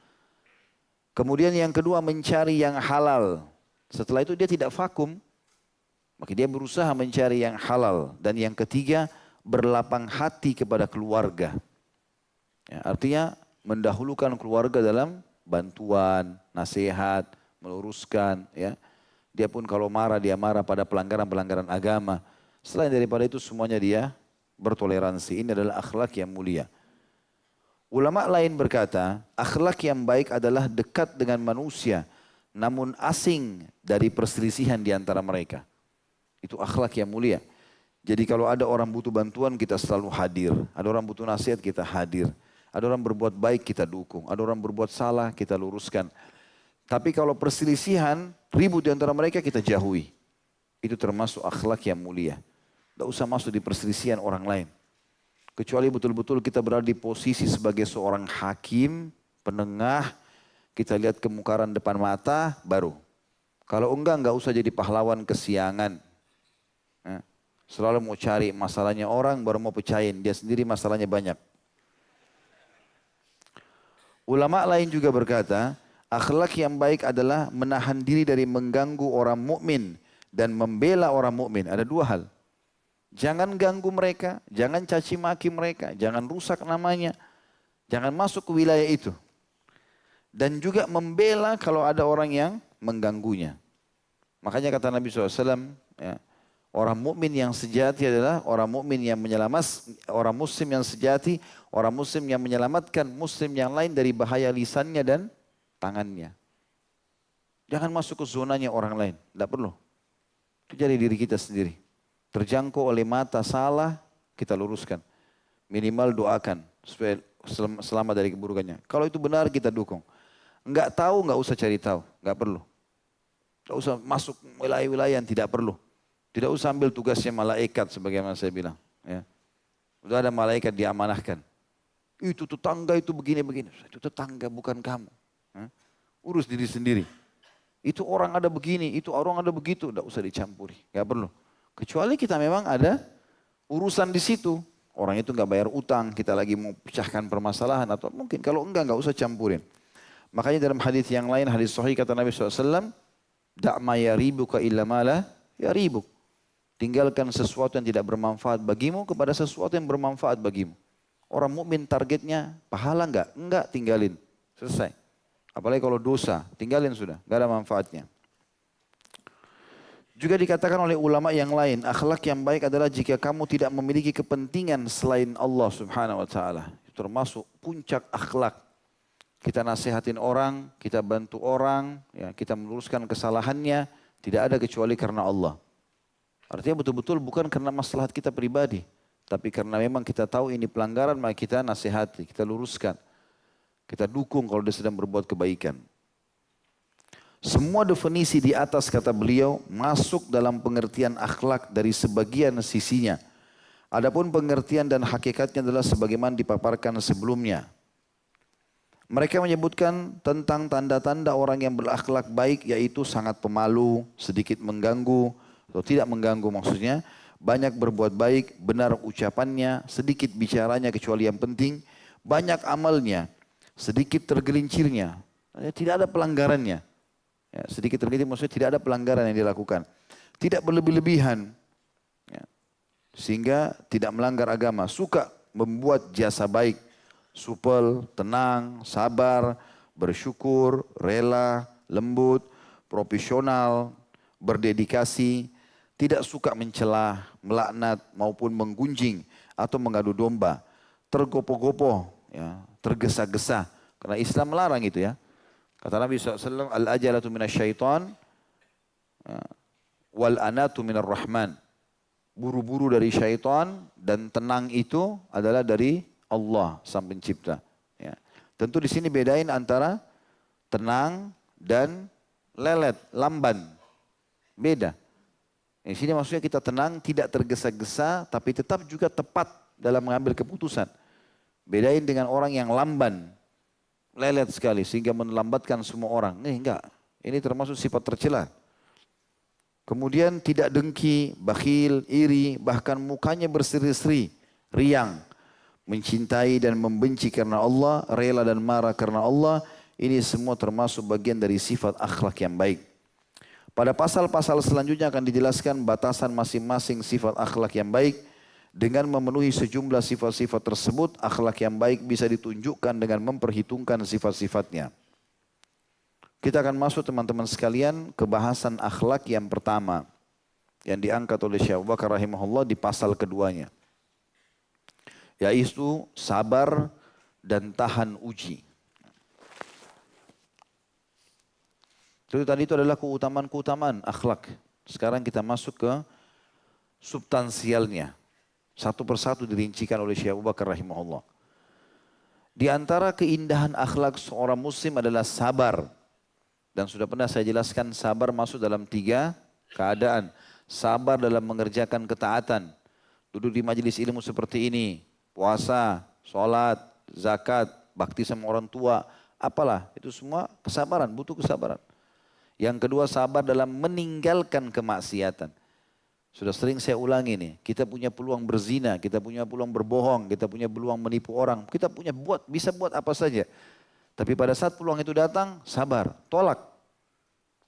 Kemudian yang kedua mencari yang halal. Setelah itu dia tidak vakum. Maka dia berusaha mencari yang halal. Dan yang ketiga berlapang hati kepada keluarga. Ya, artinya mendahulukan keluarga dalam bantuan, nasihat, meluruskan. Ya. Dia pun kalau marah, dia marah pada pelanggaran-pelanggaran agama. Selain daripada itu semuanya dia bertoleransi. Ini adalah akhlak yang mulia. Ulama lain berkata, akhlak yang baik adalah dekat dengan manusia, namun asing dari perselisihan di antara mereka. Itu akhlak yang mulia. Jadi kalau ada orang butuh bantuan, kita selalu hadir. Ada orang butuh nasihat, kita hadir. Ada orang berbuat baik, kita dukung. Ada orang berbuat salah, kita luruskan. Tapi kalau perselisihan, ribut di antara mereka, kita jauhi. Itu termasuk akhlak yang mulia. Tidak usah masuk di perselisihan orang lain. Kecuali betul-betul kita berada di posisi sebagai seorang hakim, penengah, kita lihat kemungkaran depan mata, baru. Kalau enggak usah jadi pahlawan kesiangan. Selalu mau cari masalahnya orang, baru mau pecahin. Dia sendiri masalahnya banyak. Ulama lain juga berkata, akhlak yang baik adalah menahan diri dari mengganggu orang mukmin dan membela orang mukmin. Ada 2 hal. Jangan ganggu mereka, jangan caci maki mereka, jangan rusak namanya. Jangan masuk ke wilayah itu. Dan juga membela kalau ada orang yang mengganggunya. Makanya kata Nabi SAW, ya, orang mukmin yang sejati adalah orang mukmin yang orang muslim yang sejati, orang muslim yang menyelamatkan muslim yang lain dari bahaya lisannya dan tangannya. Jangan masuk ke zonanya orang lain, tidak perlu. Itu jadi diri kita sendiri. Terjangkau oleh mata salah, kita luruskan. Minimal doakan supaya selamat dari keburukannya. Kalau itu benar kita dukung. Enggak tahu, enggak usah cari tahu, enggak perlu. Enggak usah masuk wilayah-wilayah yang tidak perlu. Tidak usah ambil tugasnya malaikat sebagaimana saya bilang. Ya. Sudah ada malaikat diamanahkan. Itu tetangga itu begini-begini. Itu tetangga bukan kamu. Urus diri sendiri. Itu orang ada begini, itu orang ada begitu. Tidak usah dicampuri, enggak perlu. Kecuali kita memang ada urusan di situ. Orang itu enggak bayar utang, kita lagi mau pecahkan permasalahan. Atau mungkin kalau enggak usah campurin. Makanya dalam hadis yang lain, hadis sahih kata Nabi SAW, "Da'ma yaribuka illa mala yaribuk." Tinggalkan sesuatu yang tidak bermanfaat bagimu kepada sesuatu yang bermanfaat bagimu. Orang mukmin targetnya pahala enggak? Enggak, tinggalin. Selesai. Apalagi kalau dosa, tinggalin sudah, enggak ada manfaatnya. Juga dikatakan oleh ulama yang lain, akhlak yang baik adalah jika kamu tidak memiliki kepentingan selain Allah Subhanahu wa taala. Itu termasuk puncak akhlak. Kita nasihatin orang, kita bantu orang, ya, kita meluruskan kesalahannya, tidak ada kecuali karena Allah. Artinya betul-betul bukan karena maslahat kita pribadi, tapi karena memang kita tahu ini pelanggaran, maka kita nasihati, kita luruskan. Kita dukung kalau dia sedang berbuat kebaikan. Semua definisi di atas kata beliau masuk dalam pengertian akhlak dari sebagian sisinya. Adapun pengertian dan hakikatnya adalah sebagaimana dipaparkan sebelumnya. Mereka menyebutkan tentang tanda-tanda orang yang berakhlak baik, yaitu sangat pemalu, sedikit mengganggu, atau tidak mengganggu maksudnya, banyak berbuat baik, benar ucapannya, sedikit bicaranya kecuali yang penting, banyak amalnya, sedikit tergelincirnya, tidak ada pelanggarannya. Ya, sedikit demi sedikit maksudnya tidak ada pelanggaran yang dilakukan. Tidak berlebih-lebihan. Ya, sehingga tidak melanggar agama. Suka membuat jasa baik. Supel, tenang, sabar, bersyukur, rela, lembut, profesional, berdedikasi. Tidak suka mencela, melaknat maupun menggunjing atau mengadu domba. Tergopoh-gopoh, ya, tergesa-gesa. Karena Islam melarang itu ya. Kata Nabi SAW, al-ajalatu minasyaitan wal anatu minar rahman. Buru-buru dari syaitan dan tenang itu adalah dari Allah sang pencipta. Ya. Tentu di sini bedain antara tenang dan lelet, lamban. Beda. Di sini maksudnya kita tenang, tidak tergesa-gesa, tapi tetap juga tepat dalam mengambil keputusan. Bedain dengan orang yang lamban, lelet sekali sehingga melambatkan semua orang. Enggak, ini termasuk sifat tercela. Kemudian tidak dengki, bakhil, iri, bahkan mukanya berseri-seri, riang. Mencintai dan membenci karena Allah, rela dan marah karena Allah. Ini semua termasuk bagian dari sifat akhlak yang baik. Pada pasal-pasal selanjutnya akan dijelaskan batasan masing-masing sifat akhlak yang baik. Dengan memenuhi sejumlah sifat-sifat tersebut, akhlak yang baik bisa ditunjukkan dengan memperhitungkan sifat-sifatnya. Kita akan masuk teman-teman sekalian ke bahasan akhlak yang pertama. Yang diangkat oleh Syekh Abu Bakar rahimahullah di pasal keduanya. Yaitu sabar dan tahan uji. Jadi tadi itu adalah keutamaan-keutamaan akhlak. Sekarang kita masuk ke substansialnya. Satu persatu dirincikan oleh Syekh Abu Bakar rahimahullah. Di antara keindahan akhlak seorang muslim adalah sabar. Dan sudah pernah saya jelaskan sabar masuk dalam 3 keadaan. Sabar dalam mengerjakan ketaatan. Duduk di majelis ilmu seperti ini. Puasa, sholat, zakat, bakti sama orang tua. Apalah, itu semua kesabaran, butuh kesabaran. Yang kedua sabar dalam meninggalkan kemaksiatan. Sudah sering saya ulangi nih, kita punya peluang berzina, kita punya peluang berbohong, kita punya peluang menipu orang. Kita punya bisa buat apa saja. Tapi pada saat peluang itu datang, sabar, tolak.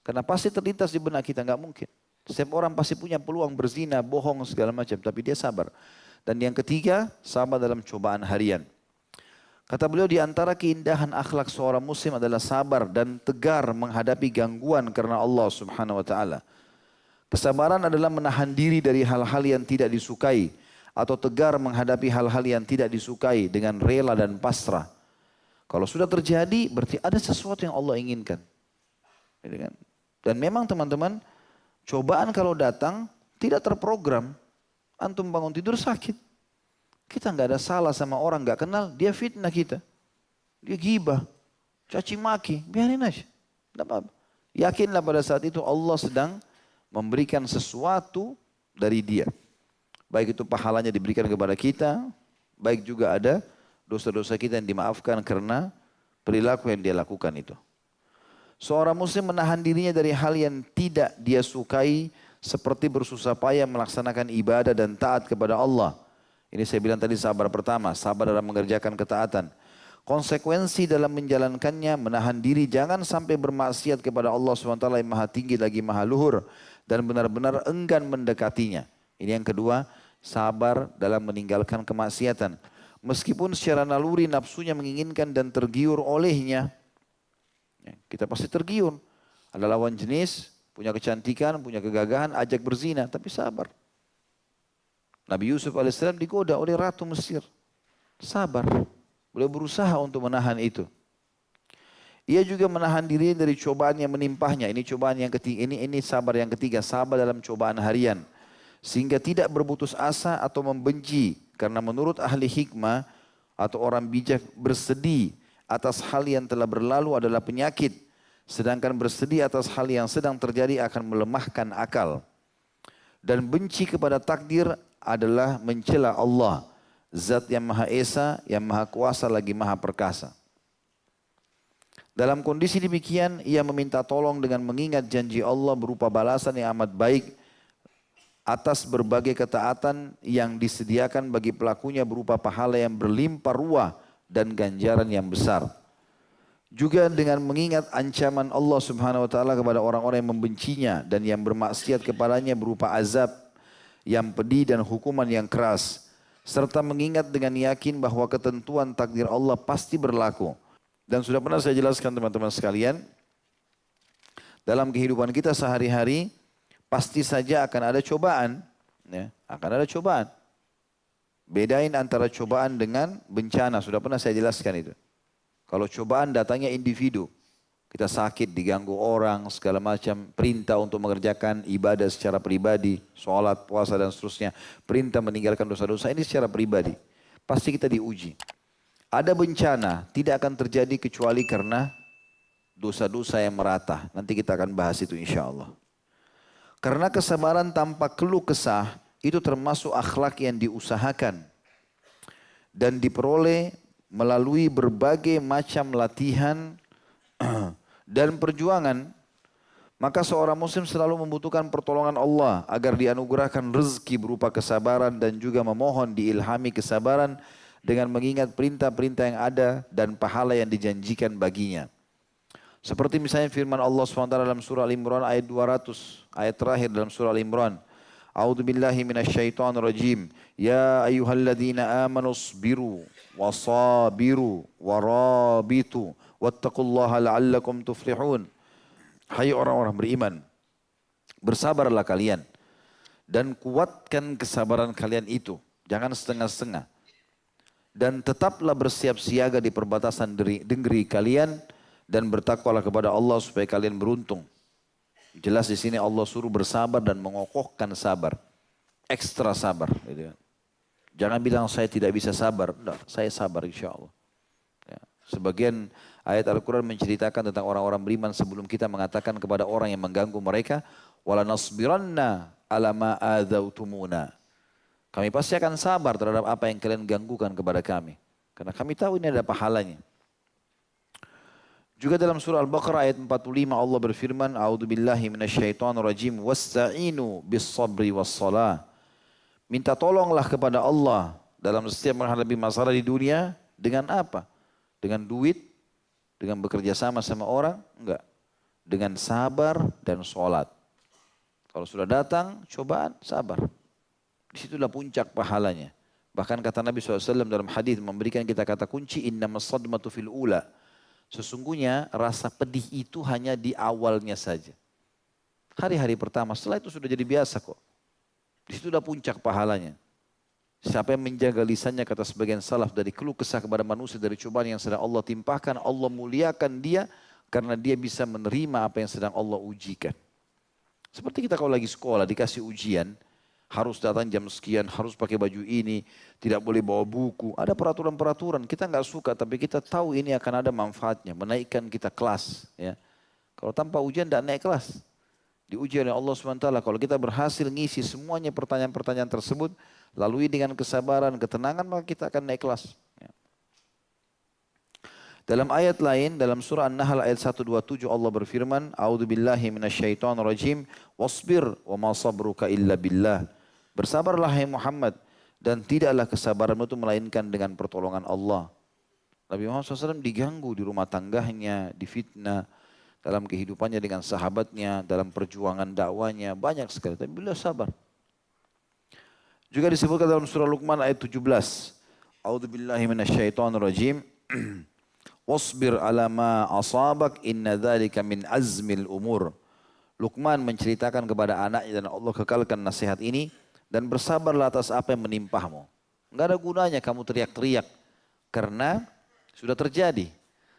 Karena pasti terlintas di benak kita, nggak mungkin. Setiap orang pasti punya peluang berzina, bohong segala macam, tapi dia sabar. Dan yang ketiga, sabar dalam cobaan harian. Kata beliau di antara keindahan akhlak seorang muslim adalah sabar dan tegar menghadapi gangguan karena Allah Subhanahu wa taala. Kesabaran adalah menahan diri dari hal-hal yang tidak disukai atau tegar menghadapi hal-hal yang tidak disukai dengan rela dan pasrah. Kalau sudah terjadi berarti ada sesuatu yang Allah inginkan. Dan memang teman-teman, cobaan kalau datang tidak terprogram. Antum bangun tidur sakit. Kita nggak ada salah sama orang nggak kenal, dia fitnah kita. Dia gibah, caci maki, biarin aja. Tidak apa-apa. Yakinlah pada saat itu Allah sedang memberikan sesuatu dari dia. Baik itu pahalanya diberikan kepada kita, baik juga ada dosa-dosa kita yang dimaafkan karena perilaku yang dia lakukan itu. Seorang muslim menahan dirinya dari hal yang tidak dia sukai seperti bersusah payah melaksanakan ibadah dan taat kepada Allah. Ini saya bilang tadi sabar pertama, sabar dalam mengerjakan ketaatan. Konsekuensi dalam menjalankannya, menahan diri jangan sampai bermaksiat kepada Allah SWT yang maha tinggi lagi maha luhur. Dan benar-benar enggan mendekatinya. Ini yang kedua, sabar dalam meninggalkan kemaksiatan. Meskipun secara naluri nafsunya menginginkan dan tergiur olehnya. Kita pasti tergiur. Ada lawan jenis, punya kecantikan, punya kegagahan, ajak berzina, tapi sabar. Nabi Yusuf AS digoda oleh Ratu Mesir. Sabar. Beliau berusaha untuk menahan itu. Ia juga menahan diri dari cobaan yang menimpahnya. Ini cobaan yang ketiga. Ini sabar yang ketiga. Sabar dalam cobaan harian. Sehingga tidak berputus asa atau membenci. Karena menurut ahli hikmah atau orang bijak bersedih atas hal yang telah berlalu adalah penyakit. Sedangkan bersedih atas hal yang sedang terjadi akan melemahkan akal. Dan benci kepada takdir adalah mencela Allah. Zat yang Maha Esa, yang Maha Kuasa lagi Maha Perkasa. Dalam kondisi demikian, ia meminta tolong dengan mengingat janji Allah berupa balasan yang amat baik atas berbagai ketaatan yang disediakan bagi pelakunya berupa pahala yang berlimpah ruah dan ganjaran yang besar. Juga dengan mengingat ancaman Allah Subhanahu wa taala kepada orang-orang yang membencinya dan yang bermaksiat kepadanya berupa azab yang pedih dan hukuman yang keras. Serta mengingat dengan yakin bahwa ketentuan takdir Allah pasti berlaku. Dan sudah pernah saya jelaskan teman-teman sekalian, dalam kehidupan kita sehari-hari pasti saja akan ada cobaan. Ya, akan ada cobaan. Bedain antara cobaan dengan bencana, sudah pernah saya jelaskan itu. Kalau cobaan datangnya individu, kita sakit, diganggu orang, segala macam, perintah untuk mengerjakan ibadah secara pribadi, sholat, puasa dan seterusnya, perintah meninggalkan dosa-dosa, ini secara pribadi. Pasti kita diuji. Ada bencana, tidak akan terjadi kecuali karena dosa-dosa yang merata. Nanti kita akan bahas itu insya Allah. Karena kesabaran tanpa keluh kesah, itu termasuk akhlak yang diusahakan dan diperoleh melalui berbagai macam latihan dan perjuangan. Maka seorang muslim selalu membutuhkan pertolongan Allah agar dianugerahkan rezeki berupa kesabaran dan juga memohon diilhami kesabaran dengan mengingat perintah-perintah yang ada dan pahala yang dijanjikan baginya. Seperti misalnya firman Allah SWT dalam surah Al-Imran ayat 200, ayat terakhir dalam surah Al-Imran. A'udzu billahi minasyaitonir rajim. Ya ayyuhalladzina amanu sabiru wasabiru warabitu wattaqullaha la'allakum tuflihun. Hai orang-orang beriman, bersabarlah kalian dan kuatkan kesabaran kalian itu, jangan setengah-setengah. Dan tetaplah bersiap siaga di perbatasan negeri kalian dan bertakwalah kepada Allah supaya kalian beruntung. Jelas di sini Allah suruh bersabar dan mengokohkan sabar. Ekstra sabar. Gitu kan. Jangan bilang saya tidak bisa sabar. Enggak, saya sabar insya Allah. Ya. Sebagian ayat Al-Quran menceritakan tentang orang-orang beriman sebelum kita mengatakan kepada orang yang mengganggu mereka. Wala nasbiranna ala ma adzautumuna. Kami pasti akan sabar terhadap apa yang kalian ganggukan kepada kami. Karena kami tahu ini ada pahalanya. Juga dalam surah Al-Baqarah ayat 45 Allah berfirman, A'udzubillahi minasyaitonirrajim, wasta'inu bis-sabri was-salah. Minta tolonglah kepada Allah dalam setiap menghadapi masalah di dunia dengan apa? Dengan duit, dengan bekerja sama orang? Enggak. Dengan sabar dan sholat. Kalau sudah datang cobaan, sabar. Disitulah puncak pahalanya. Bahkan kata Nabi SAW dalam hadis memberikan kita kata kunci, innamas sadmatu fil ula. Sesungguhnya rasa pedih itu hanya di awalnya saja. Hari-hari pertama, setelah itu sudah jadi biasa kok. Di situ sudah puncak pahalanya. Siapa yang menjaga lisannya kata sebagian salaf dari keluh kesah kepada manusia dari cobaan yang sedang Allah timpahkan, Allah muliakan dia karena dia bisa menerima apa yang sedang Allah ujikan. Seperti kita kalau lagi sekolah dikasih ujian, harus datang jam sekian, harus pakai baju ini, tidak boleh bawa buku. Ada peraturan-peraturan, kita nggak suka tapi kita tahu ini akan ada manfaatnya, menaikkan kita kelas. Ya. Kalau tanpa ujian tidak naik kelas. Diuji oleh Allah SWT, kalau kita berhasil ngisi semuanya pertanyaan-pertanyaan tersebut, lalui dengan kesabaran, ketenangan, maka kita akan naik kelas. Ya. Dalam ayat lain, dalam surah An-Nahl ayat 127 Allah berfirman, A'udzubillahi minasyaitonirrajim, wasbir wa ma sabruka illa billah. Bersabarlah hai Muhammad dan tidaklah kesabaranmu itu melainkan dengan pertolongan Allah. Nabi Muhammad SAW diganggu di rumah tangganya, difitnah dalam kehidupannya dengan sahabatnya, dalam perjuangan dakwanya, banyak sekali. Tapi beliau sabar. Juga disebutkan dalam surah Luqman ayat 17. A'udzubillahi minasyaitonirrajim. Wasbir ala ma asabak inna dzalika min azmil umur. Luqman menceritakan kepada anaknya dan Allah kekalkan nasihat ini. Dan bersabarlah atas apa yang menimpahmu. Enggak ada gunanya kamu teriak-teriak. Karena sudah terjadi.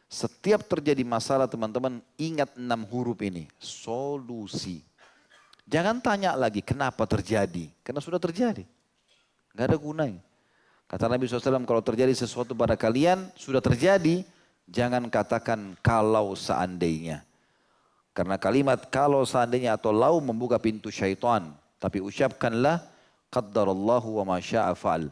Setiap terjadi masalah teman-teman ingat 6 huruf ini. Solusi. Jangan tanya lagi kenapa terjadi. Karena sudah terjadi. Enggak ada gunanya. Kata Nabi SAW kalau terjadi sesuatu pada kalian sudah terjadi. Jangan katakan kalau seandainya. Karena kalimat kalau seandainya atau lau membuka pintu syaitan. Tapi ucapkanlah qaddarallahu wa ma syaa fa'al.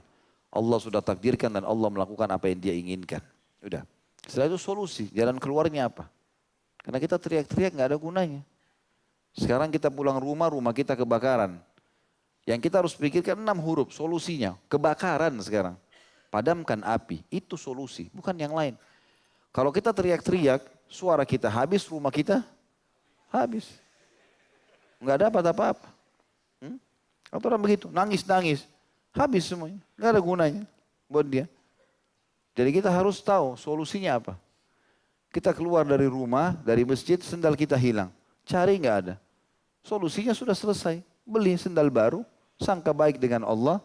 Allah sudah takdirkan dan Allah melakukan apa yang dia inginkan. Udah. Setelah itu solusi, jalan keluarnya apa? Karena kita teriak-teriak nggak ada gunanya. Sekarang kita pulang rumah, rumah kita kebakaran. Yang kita harus pikirkan 6 huruf solusinya. Kebakaran sekarang. Padamkan api, itu solusi, bukan yang lain. Kalau kita teriak-teriak, suara kita habis, rumah kita habis. Enggak dapat apa-apa. Atau orang begitu, nangis-nangis. Habis semuanya. Enggak ada gunanya buat dia. Jadi kita harus tahu solusinya apa. Kita keluar dari rumah, dari masjid, sendal kita hilang. Cari enggak ada. Solusinya sudah selesai. Beli sendal baru, sangka baik dengan Allah.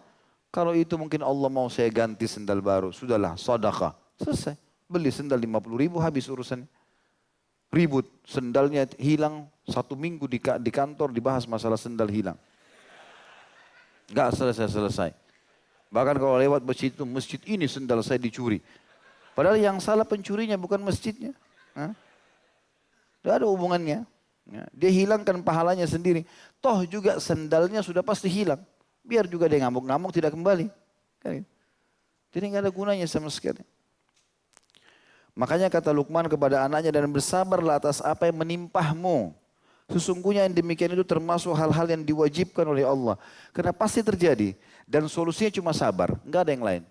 Kalau itu mungkin Allah mau saya ganti sendal baru. Sudahlah, sedekah. Selesai. Beli sendal 50.000 habis urusannya. Ribut, sendalnya hilang 1 minggu di kantor dibahas masalah sendal hilang. Enggak selesai-selesai. Bahkan kalau lewat masjid itu, masjid ini sendal saya dicuri. Padahal yang salah pencurinya bukan masjidnya. Tidak ada hubungannya. Dia hilangkan pahalanya sendiri. Toh juga sendalnya sudah pasti hilang. Biar juga dia ngamuk-ngamuk tidak kembali. Jadi nggak ada gunanya sama sekali. Makanya kata Luqman kepada anaknya, dan bersabarlah atas apa yang menimpahmu. Sesungguhnya yang demikian itu termasuk hal-hal yang diwajibkan oleh Allah. Karena pasti terjadi. Dan solusinya cuma sabar. Nggak ada yang lain.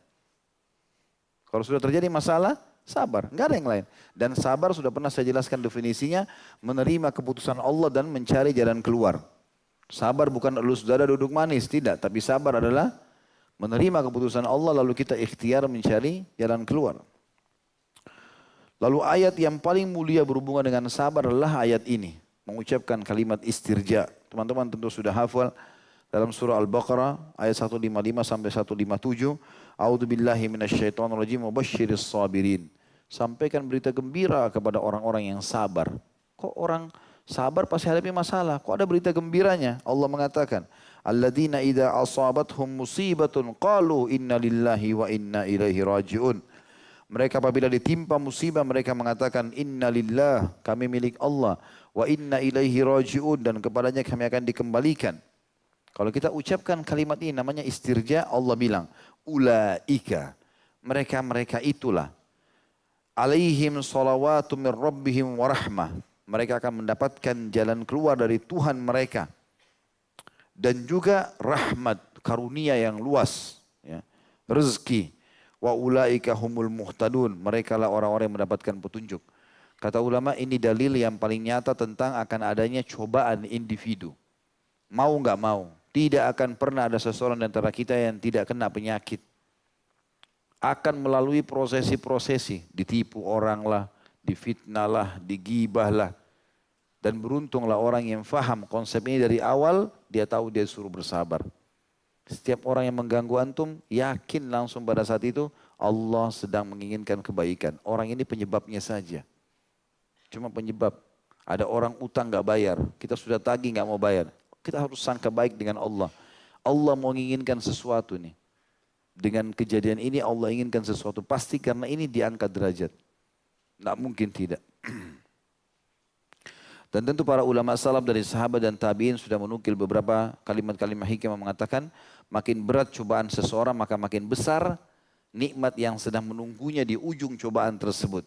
Kalau sudah terjadi masalah, sabar. Nggak ada yang lain. Dan sabar sudah pernah saya jelaskan definisinya. Menerima keputusan Allah dan mencari jalan keluar. Sabar bukan elus dada duduk manis. Tidak. Tapi sabar adalah menerima keputusan Allah lalu kita ikhtiar mencari jalan keluar. Lalu ayat yang paling mulia berhubungan dengan sabar adalah ayat ini. Mengucapkan kalimat istirja. Teman-teman tentu sudah hafal dalam surah Al-Baqarah ayat 155 sampai 157. A'udzubillahi minasyaitonirrajim wabasyiris sabirin. Sampaikan berita gembira kepada orang-orang yang sabar. Kok orang sabar pasti hadapi masalah? Kok ada berita gembiranya? Allah mengatakan, alladzina idza asabathum musibatun qalu inna lillahi wa inna ilaihi raji'un. Mereka apabila ditimpa musibah mereka mengatakan innalillah, kami milik Allah, wa inna ilaihi raji'un, dan kepadanya kami akan dikembalikan. Kalau kita ucapkan kalimat ini namanya istirja, Allah bilang ulaika, mereka itulah, alaihim salawatu min rabbihim wa rahmah, mereka akan mendapatkan jalan keluar dari Tuhan mereka dan juga rahmat, karunia yang luas, ya, rezeki. Wa ulaika humul muhtadun, mereka lah orang-orang yang mendapatkan petunjuk. Kata ulama ini dalil yang paling nyata tentang akan adanya cobaan individu. Mau nggak mau, tidak akan pernah ada seseorang di antara kita yang tidak kena penyakit. Akan melalui prosesi-prosesi, ditipu orang lah, difitnah lah, digibah lah. Dan beruntunglah orang yang faham konsep ini dari awal, dia tahu dia suruh bersabar. Setiap orang yang mengganggu antum, yakin langsung pada saat itu Allah sedang menginginkan kebaikan. Orang ini penyebabnya saja. Cuma penyebab. Ada orang utang gak bayar, kita sudah tagih gak mau bayar. Kita harus sangka baik dengan Allah. Allah mau menginginkan sesuatu nih. Dengan kejadian ini Allah inginkan sesuatu. Pasti karena ini diangkat derajat. Nggak mungkin tidak. Dan tentu para ulama salaf dari sahabat dan tabi'in sudah menukil beberapa kalimat-kalimat hikmah mengatakan makin berat cobaan seseorang maka makin besar nikmat yang sedang menunggunya di ujung cobaan tersebut.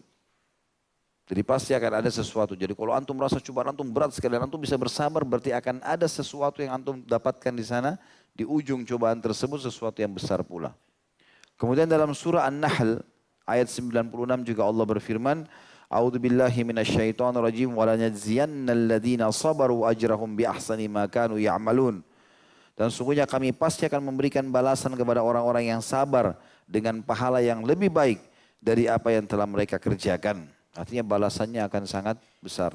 Jadi pasti akan ada sesuatu. Jadi kalau antum merasa cobaan antum berat sekali dan antum bisa bersabar berarti akan ada sesuatu yang antum dapatkan di sana di ujung cobaan tersebut sesuatu yang besar pula. Kemudian dalam surah An-Nahl ayat 96 juga Allah berfirman, A'udzu billahi minasyaitonir rajim wa lanajziyannal ladzina sabaru ajrahum bi ahsani ma kanu ya'malun. Dan sungguhnya kami pasti akan memberikan balasan kepada orang-orang yang sabar dengan pahala yang lebih baik dari apa yang telah mereka kerjakan. Artinya balasannya akan sangat besar.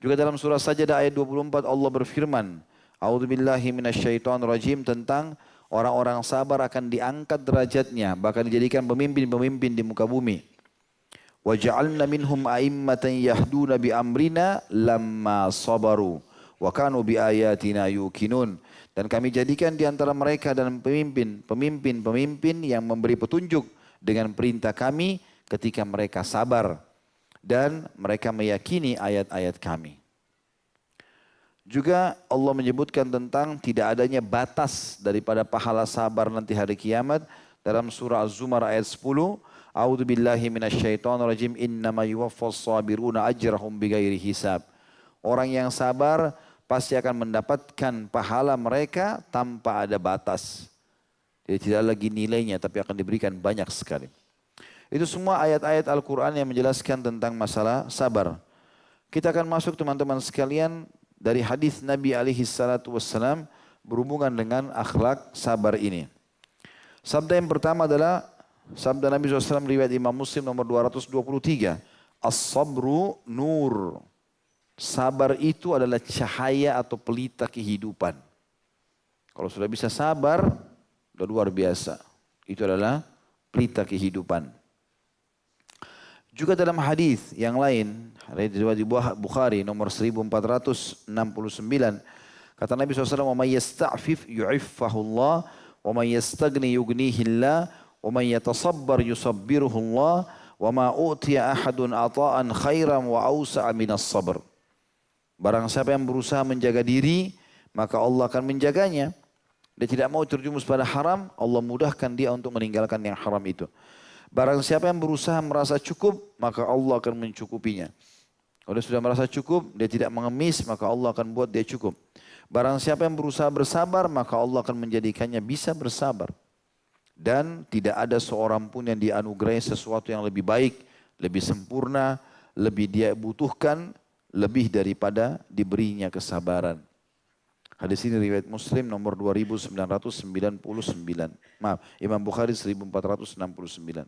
Juga dalam surah Sajdah ayat 24 Allah berfirman, A'udzu billahi minasyaitonir rajim tentang orang-orang sabar akan diangkat derajatnya, bahkan dijadikan pemimpin-pemimpin di muka bumi. وَجَعَلْنَا مِنْهُمْ أَئِمَّةً يَهْدُونَ بِأَمْرِنَا لَمَّا صَبَرُوا وَكَانُوا بِآيَاتِنَا يُوقِنُونَ. Dan kami jadikan di antara mereka dan pemimpin yang memberi petunjuk dengan perintah kami ketika mereka sabar dan mereka meyakini ayat-ayat kami. Juga Allah menyebutkan tentang tidak adanya batas daripada pahala sabar nanti hari kiamat dalam surah Az-Zumar ayat 10. A'udzu billahi minasyaitonir rajim innama yuwaffas sabiruna ajrahum bighairi hisab. Orang yang sabar pasti akan mendapatkan pahala mereka tanpa ada batas. Jadi tidak lagi nilainya tapi akan diberikan banyak sekali. Itu semua ayat-ayat Al-Quran yang menjelaskan tentang masalah sabar. Kita akan masuk teman-teman sekalian dari hadis Nabi alaihi salatu wassalam berhubungan dengan akhlak sabar ini. Sabda yang pertama adalah sabda Nabi SAW riwayat Imam Muslim nomor 223. As-sabru nur. Sabar itu adalah cahaya atau pelita kehidupan. Kalau sudah bisa sabar, sudah luar biasa. Itu adalah pelita kehidupan. Juga dalam hadis yang lain, riwayat Bukhari nomor 1469, kata Nabi SAW, "Wa may yasta'fif yu'iffahullah, wa may yastagni yughnihillah, wa may yatasabbar yusabbiruhullah, wa ma utiya ahadun ata'an khairan wa awsa'a minas sabr." Barang siapa yang berusaha menjaga diri, maka Allah akan menjaganya. Dia tidak mau terjumus pada haram, Allah mudahkan dia untuk meninggalkan yang haram itu. Barang siapa yang berusaha merasa cukup, maka Allah akan mencukupinya. Kalau dia sudah merasa cukup, dia tidak mengemis, maka Allah akan buat dia cukup. Barang siapa yang berusaha bersabar, maka Allah akan menjadikannya bisa bersabar. Dan tidak ada seorang pun yang dianugerahi sesuatu yang lebih baik, lebih sempurna, lebih dia butuhkan, lebih daripada diberinya kesabaran. Hadis ini riwayat Muslim nomor 2999. Maaf, Imam Bukhari 1469.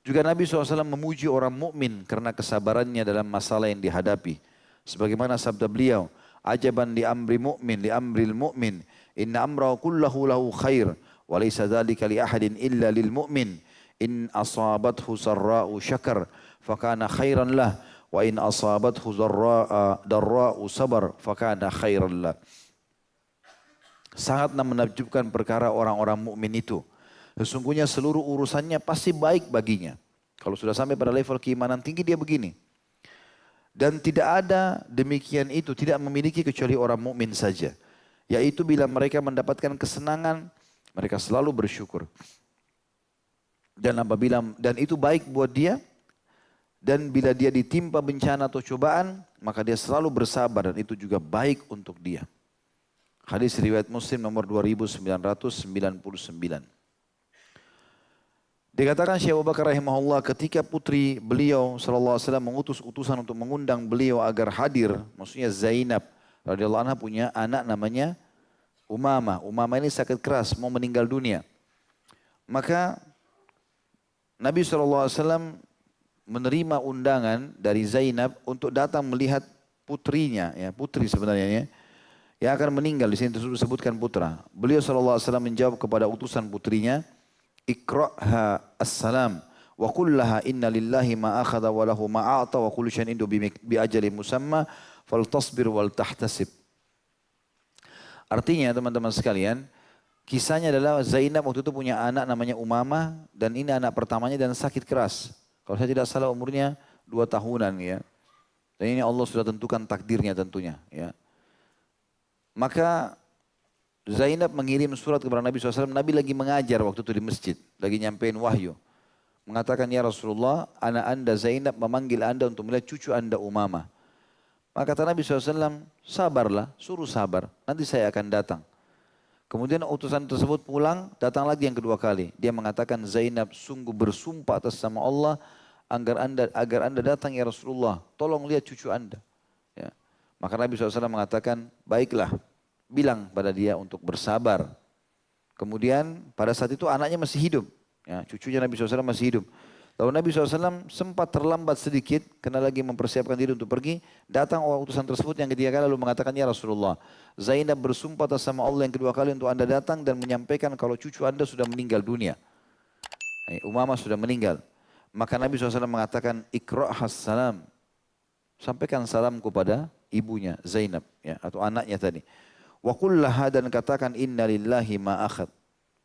Juga Nabi SAW memuji orang mukmin karena kesabarannya dalam masalah yang dihadapi. Sebagaimana sabda beliau, "Ajaban li amri mu'min, li amril mu'min, inna amrahu kullahu lahu khair, wa laysa dzalika li ahadin illa lil mu'min. In asabathu sarra'u syakar, fakana khairan lah. Wa in asabathu darra'u sabar fakana khairan lah." Sangat menakjubkan perkara orang-orang mukmin itu. Sesungguhnya seluruh urusannya pasti baik baginya. Kalau sudah sampai pada level keimanan tinggi dia begini. Dan tidak ada demikian itu, tidak memiliki kecuali orang mukmin saja. Yaitu bila mereka mendapatkan kesenangan, mereka selalu bersyukur. Dan itu baik buat dia. Dan bila dia ditimpa bencana atau cobaan, maka dia selalu bersabar dan itu juga baik untuk dia. Hadis riwayat Muslim nomor 2999. Dikatakan Syekh Abu Bakar rahimahullah ketika putri beliau sallallahu alaihi wasallam mengutus utusan untuk mengundang beliau agar hadir, maksudnya Zainab radhiyallahu anha punya anak namanya Umamah. Umamah ini sakit keras mau meninggal dunia. Maka Nabi sallallahu alaihi wasallam menerima undangan dari Zainab untuk datang melihat putrinya, ya putri sebenarnya ya, yang akan meninggal. Di sini disebutkan putra. Beliau sallallahu alaihi wasallam menjawab kepada utusan putrinya, "Iqra'ha as-salam wa qul laha inna lillahi ma akhadha wa lahu ma a'ta wa kullu syai'in indahu bi ajalin musamma faltasbir wal tahtasib." Artinya teman-teman sekalian, kisahnya adalah Zainab waktu itu punya anak namanya Umamah dan ini anak pertamanya dan sakit keras. Kalau saya tidak salah umurnya 2 tahunan ya. Dan ini Allah sudah tentukan takdirnya tentunya ya. Maka Zainab mengirim surat kepada Nabi SAW. Nabi lagi mengajar waktu itu di masjid. Lagi nyampein wahyu. Mengatakan, "Ya Rasulullah, anak anda Zainab memanggil anda untuk melihat cucu anda Umamah." Maka kata Nabi SAW, "Sabarlah, suruh sabar. Nanti saya akan datang." Kemudian utusan tersebut pulang, datang lagi yang kedua kali. Dia mengatakan, "Zainab sungguh bersumpah atas nama Allah agar anda datang ya Rasulullah. Tolong lihat cucu anda." Ya. Maka Nabi SAW mengatakan, "Baiklah, bilang pada dia untuk bersabar." Kemudian pada saat itu anaknya masih hidup. Ya, cucunya Nabi SAW masih hidup. Lalu Nabi SAW sempat terlambat sedikit karena lagi mempersiapkan diri untuk pergi. Datang utusan tersebut yang ketiga kali lalu mengatakan, "Ya Rasulullah, Zainab bersumpah atas nama Allah yang kedua kali untuk anda datang dan menyampaikan kalau cucu anda sudah meninggal dunia. Umamah sudah meninggal." Maka Nabi SAW mengatakan, "Iqra'has salam." Sampaikan salam kepada ibunya Zainab ya, atau anaknya tadi. "Wa qul laha," dan katakan, "Inna lillahi ma akhad."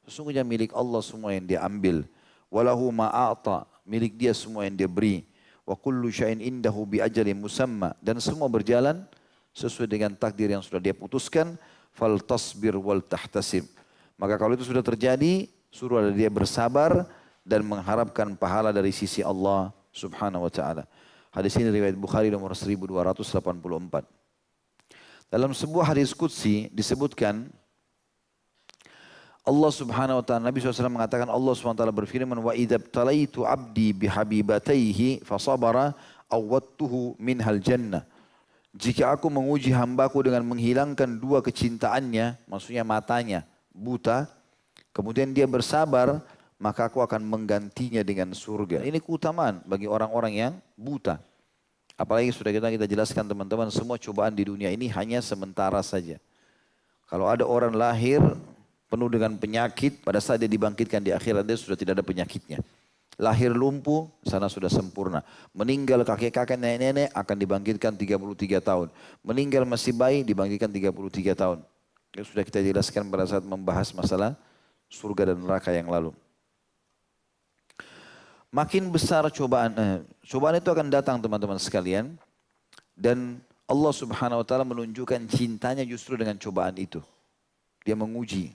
Sesungguhnya milik Allah semua yang dia ambil. "Walahu ma a'ta," milik dia semua yang dia beri. "Wa kullu syai'in indahu bi ajalin musamma," dan semua berjalan sesuai dengan takdir yang sudah dia putuskan. "Fal tasbir wal tahtasib." Maka kalau itu sudah terjadi, suruh ada dia bersabar dan mengharapkan pahala dari sisi Allah Subhanahu wa taala. Hadis ini riwayat Bukhari nomor 1284. Dalam sebuah hadis qudsi disebutkan Allah Subhanahu wa taala, Nabi SAW mengatakan, Allah Subhanahu wa taala berfirman, wa idza btalaitu 'abdi bihabibataihi fasabara awwattuhu minhal jannah. Jika aku menguji hambaku dengan menghilangkan dua kecintaannya, maksudnya matanya buta, kemudian dia bersabar, maka aku akan menggantinya dengan surga. Ini keutamaan bagi orang-orang yang buta. Apalagi sudah kita jelaskan teman-teman, semua cobaan di dunia ini hanya sementara saja. Kalau ada orang lahir penuh dengan penyakit, pada saat dia dibangkitkan di akhirat dia sudah tidak ada penyakitnya. Lahir lumpuh, sana sudah sempurna. Meninggal kakek-kakek, nenek-nenek akan dibangkitkan 33 tahun. Meninggal masih bayi, dibangkitkan 33 tahun. Itu sudah kita jelaskan pada saat membahas masalah surga dan neraka yang lalu. Makin besar cobaan, cobaan itu akan datang teman-teman sekalian. Dan Allah Subhanahu wa taala menunjukkan cintanya justru dengan cobaan itu. Dia menguji.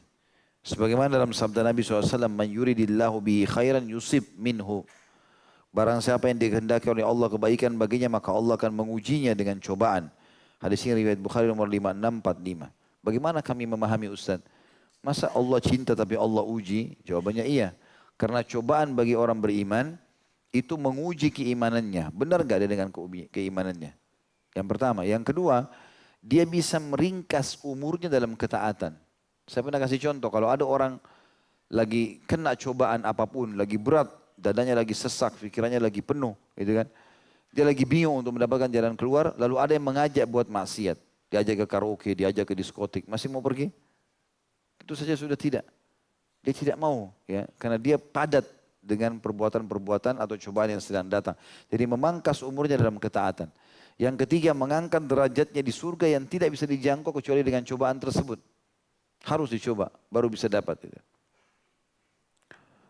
Sebagaimana dalam sabda Nabi SAW, man yuridillahu bihi khairan yusib minhu. Barang siapa yang dikehendaki oleh Allah kebaikan baginya, maka Allah akan mengujinya dengan cobaan. Hadis ini riwayat Bukhari nomor 5645. Bagaimana kami memahami Ustaz? Masa Allah cinta tapi Allah uji? Jawabannya iya. Karena cobaan bagi orang beriman itu menguji keimanannya. Benar gak dia dengan keimanannya? Yang pertama. Yang kedua, dia bisa meringkas umurnya dalam ketaatan. Saya pernah kasih contoh, kalau ada orang lagi kena cobaan apapun, lagi berat, dadanya lagi sesak, pikirannya lagi penuh, gitu kan. Dia lagi bingung untuk mendapatkan jalan keluar, lalu ada yang mengajak buat maksiat. Diajak ke karaoke, diajak ke diskotik, masih mau pergi? Itu saja sudah tidak. Dia tidak mau, ya, karena dia padat dengan perbuatan-perbuatan atau cobaan yang sedang datang. Jadi memangkas umurnya dalam ketaatan. Yang ketiga, mengangkat derajatnya di surga yang tidak bisa dijangkau kecuali dengan cobaan tersebut. Harus dicoba, baru bisa dapat.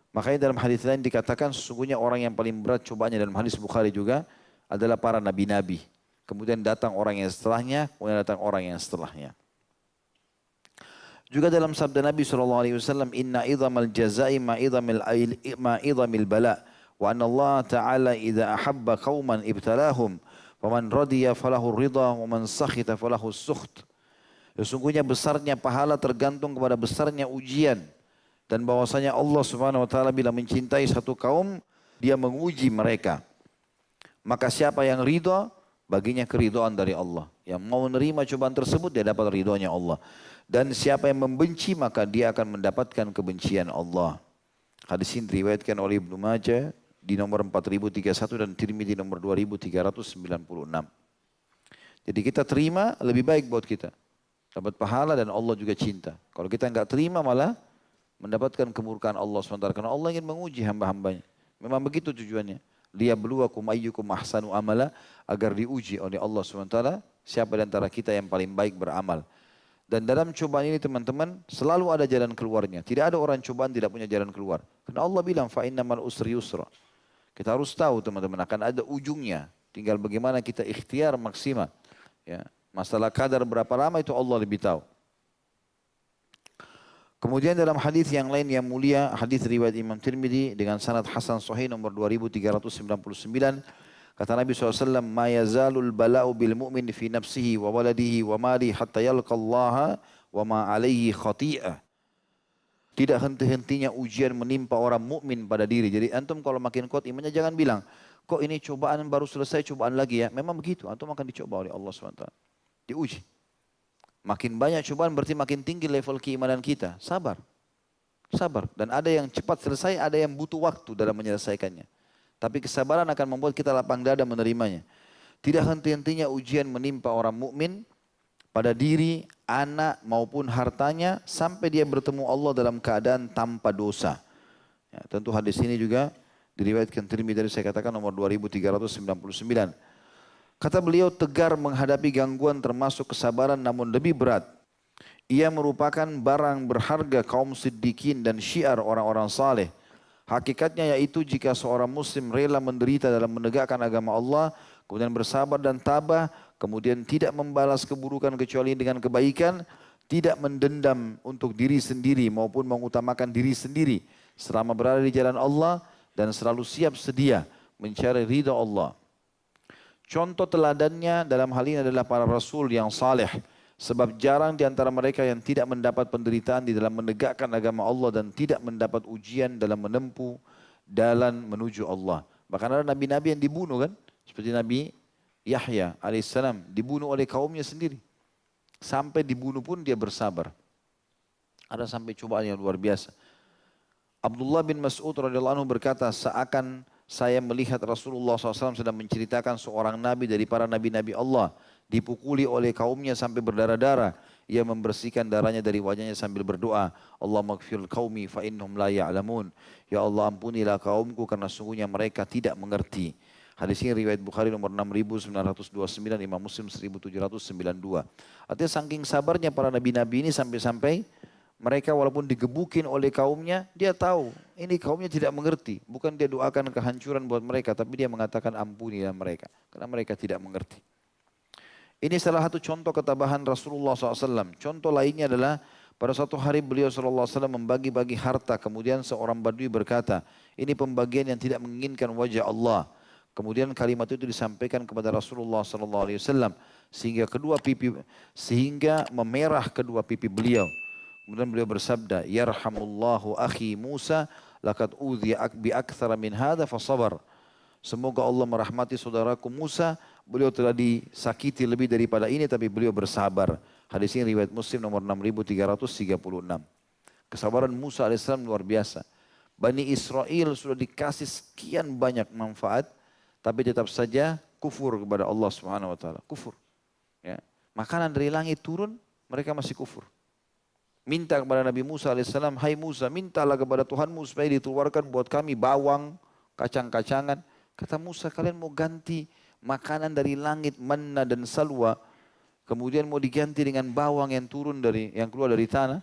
Makanya dalam hadis lain dikatakan sesungguhnya orang yang paling berat cobaannya, dalam hadis Bukhari juga, adalah para nabi-nabi. Kemudian datang orang yang setelahnya, kemudian datang orang yang setelahnya. Juga dalam sabda Nabi SAW, inna idhamal jazai ma idhamil bala, wa anna Allah ta'ala idha ahabba qawman ibtalahum, wa man radiya falahu ridha, wa man sakhita falahu sukht. Sesungguhnya besarnya pahala tergantung kepada besarnya ujian. Dan bahwasanya Allah Subhanahu wa taala bila mencintai satu kaum, dia menguji mereka. Maka siapa yang ridha, baginya keridhaan dari Allah. Yang mau menerima cobaan tersebut, dia dapat ridhonya Allah. Dan siapa yang membenci, maka dia akan mendapatkan kebencian Allah. Hadis ini diriwayatkan oleh Ibnu Majah di nomor 4031 dan Tirmidzi nomor 2396. Jadi kita terima lebih baik buat kita. Dapat pahala dan Allah juga cinta. Kalau kita enggak terima malah mendapatkan kemurkaan Allah SWT. Karena Allah ingin menguji hamba-hambanya. Memang begitu tujuannya. Liyabluwakum ayyukum ahsanu amala, agar diuji oleh Allah SWT siapa di antara kita yang paling baik beramal. Dan dalam cobaan ini teman-teman selalu ada jalan keluarnya. Tidak ada orang cobaan tidak punya jalan keluar. Karena Allah bilang fa innamal usri yusra. Kita harus tahu teman-teman akan ada ujungnya. Tinggal bagaimana kita ikhtiar maksimal. Ya. Masalah kadar berapa lama itu Allah lebih tahu. Kemudian dalam hadis yang lain yang mulia, hadis riwayat Imam Tirmidzi dengan sanad hasan sahih nomor 2399, kata Nabi SAW, "Ma yazalul bala'u bil mu'min fi nafsihi wa waladihi wa mali hatta yalqa Allah wa ma alaihi khati'ah." Tidak henti-hentinya ujian menimpa orang mukmin pada diri. Jadi antum kalau makin kuat imannya jangan bilang, kok ini cobaan baru selesai, cobaan lagi ya. Memang begitu, antum akan dicoba oleh Allah SWT. Diuji. Makin banyak cobaan berarti makin tinggi level keimanan kita. Sabar. Sabar. Dan ada yang cepat selesai, ada yang butuh waktu dalam menyelesaikannya. Tapi kesabaran akan membuat kita lapang dada menerimanya. Tidak henti-hentinya ujian menimpa orang mukmin pada diri, anak maupun hartanya sampai dia bertemu Allah dalam keadaan tanpa dosa. Ya, tentu hadis ini juga diriwayatkan Tirmidzi, saya katakan nomor 2399. Kata beliau, tegar menghadapi gangguan termasuk kesabaran namun lebih berat. Ia merupakan barang berharga kaum siddiqin dan syiar orang-orang saleh. Hakikatnya yaitu jika seorang muslim rela menderita dalam menegakkan agama Allah, kemudian bersabar dan tabah, kemudian tidak membalas keburukan kecuali dengan kebaikan, tidak mendendam untuk diri sendiri maupun mengutamakan diri sendiri selama berada di jalan Allah dan selalu siap sedia mencari ridha Allah. Contoh teladannya dalam hal ini adalah para rasul yang saleh. Sebab jarang di antara mereka yang tidak mendapat penderitaan di dalam menegakkan agama Allah dan tidak mendapat ujian dalam menempuh jalan menuju Allah. Bahkan ada nabi-nabi yang dibunuh kan. Seperti Nabi Yahya alaihissalam dibunuh oleh kaumnya sendiri. Sampai dibunuh pun dia bersabar. Ada sampai cobaan yang luar biasa. Abdullah bin Mas'ud radhiyallahu anhu berkata, seakan saya melihat Rasulullah SAW sedang menceritakan seorang nabi dari para nabi-nabi Allah. Dipukuli oleh kaumnya sampai berdarah-darah. Ia membersihkan darahnya dari wajahnya sambil berdoa. Allah maghfir qaumi fa innahum la ya'lamun. Ya Allah ampunilah kaumku karena sungguhnya mereka tidak mengerti. Hadis ini riwayat Bukhari nomor 6929, Imam Muslim 1792. Artinya saking sabarnya para nabi-nabi ini sampai-sampai mereka walaupun digebukin oleh kaumnya, dia tahu ini kaumnya tidak mengerti. Bukan dia doakan kehancuran buat mereka, tapi dia mengatakan ampunilah mereka. Karena mereka tidak mengerti. Ini salah satu contoh ketabahan Rasulullah SAW. Contoh lainnya adalah pada suatu hari beliau SAW membagi-bagi harta. Kemudian seorang badui berkata, ini pembagian yang tidak menginginkan wajah Allah. Kemudian kalimat itu disampaikan kepada Rasulullah SAW. Sehingga memerah kedua pipi beliau. Kemudian beliau bersabda, yarhamullahu akhi Musa, laqad udhiya bi aktsara min hadza fasabar. Semoga Allah merahmati saudaraku Musa, beliau telah disakiti lebih daripada ini tapi beliau bersabar. Hadis ini riwayat Muslim nomor 6336. Kesabaran Musa alaihissalam luar biasa. Bani Israel sudah dikasih sekian banyak manfaat, tapi tetap saja kufur kepada Allah Subhanahu wa taala. Kufur. Ya. Makanan dari langit turun, mereka masih kufur. Minta kepada Nabi Musa alaihissalam, hai Musa, mintalah kepada Tuhanmu supaya dikeluarkan buat kami bawang, kacang-kacangan. Kata Musa, kalian mau ganti makanan dari langit, manna dan salwa, kemudian mau diganti dengan bawang yang keluar dari tanah.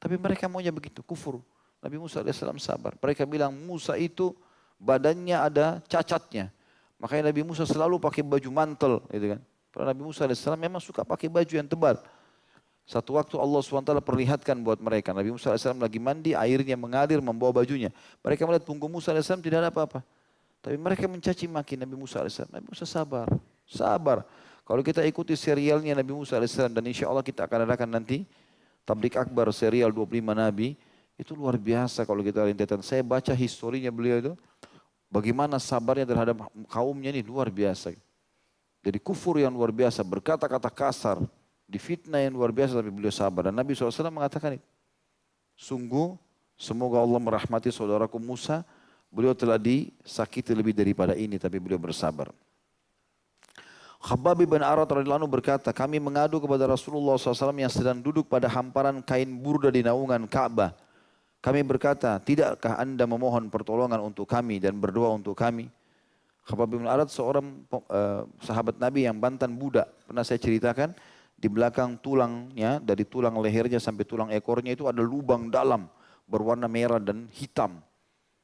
Tapi mereka maunya begitu, kufur. Nabi Musa alaihissalam sabar. Mereka bilang Musa itu badannya ada cacatnya. Makanya Nabi Musa selalu pakai baju mantel, gitu kan. Karena Nabi Musa alaihissalam memang suka pakai baju yang tebal. Satu waktu Allah SWT perlihatkan buat mereka. Nabi Musa AS lagi mandi, airnya mengalir membawa bajunya. Mereka melihat punggung Musa AS tidak ada apa-apa. Tapi mereka mencaci maki Nabi Musa AS. Nabi Musa sabar, sabar. Kalau kita ikuti serialnya Nabi Musa AS dan insya Allah kita akan adakan nanti Tablik Akbar serial 25 Nabi. Itu luar biasa kalau kita rentetan. Saya baca historinya beliau itu. Bagaimana sabarnya terhadap kaumnya ini luar biasa. Jadi kufur yang luar biasa, berkata-kata kasar. Di fitnah yang luar biasa tapi beliau sabar. Dan Nabi SAW mengatakan itu. Sungguh semoga Allah merahmati saudaraku Musa. Beliau telah disakiti lebih daripada ini tapi beliau bersabar. Khabbab bin Arat radhiyallahu anhu berkata, kami mengadu kepada Rasulullah SAW yang sedang duduk pada hamparan kain burda di naungan Ka'bah. Kami berkata, tidakkah anda memohon pertolongan untuk kami dan berdoa untuk kami? Khabbab bin Arat seorang sahabat Nabi yang mantan budak. Pernah saya ceritakan. Di belakang tulangnya, dari tulang lehernya sampai tulang ekornya itu ada lubang dalam berwarna merah dan hitam.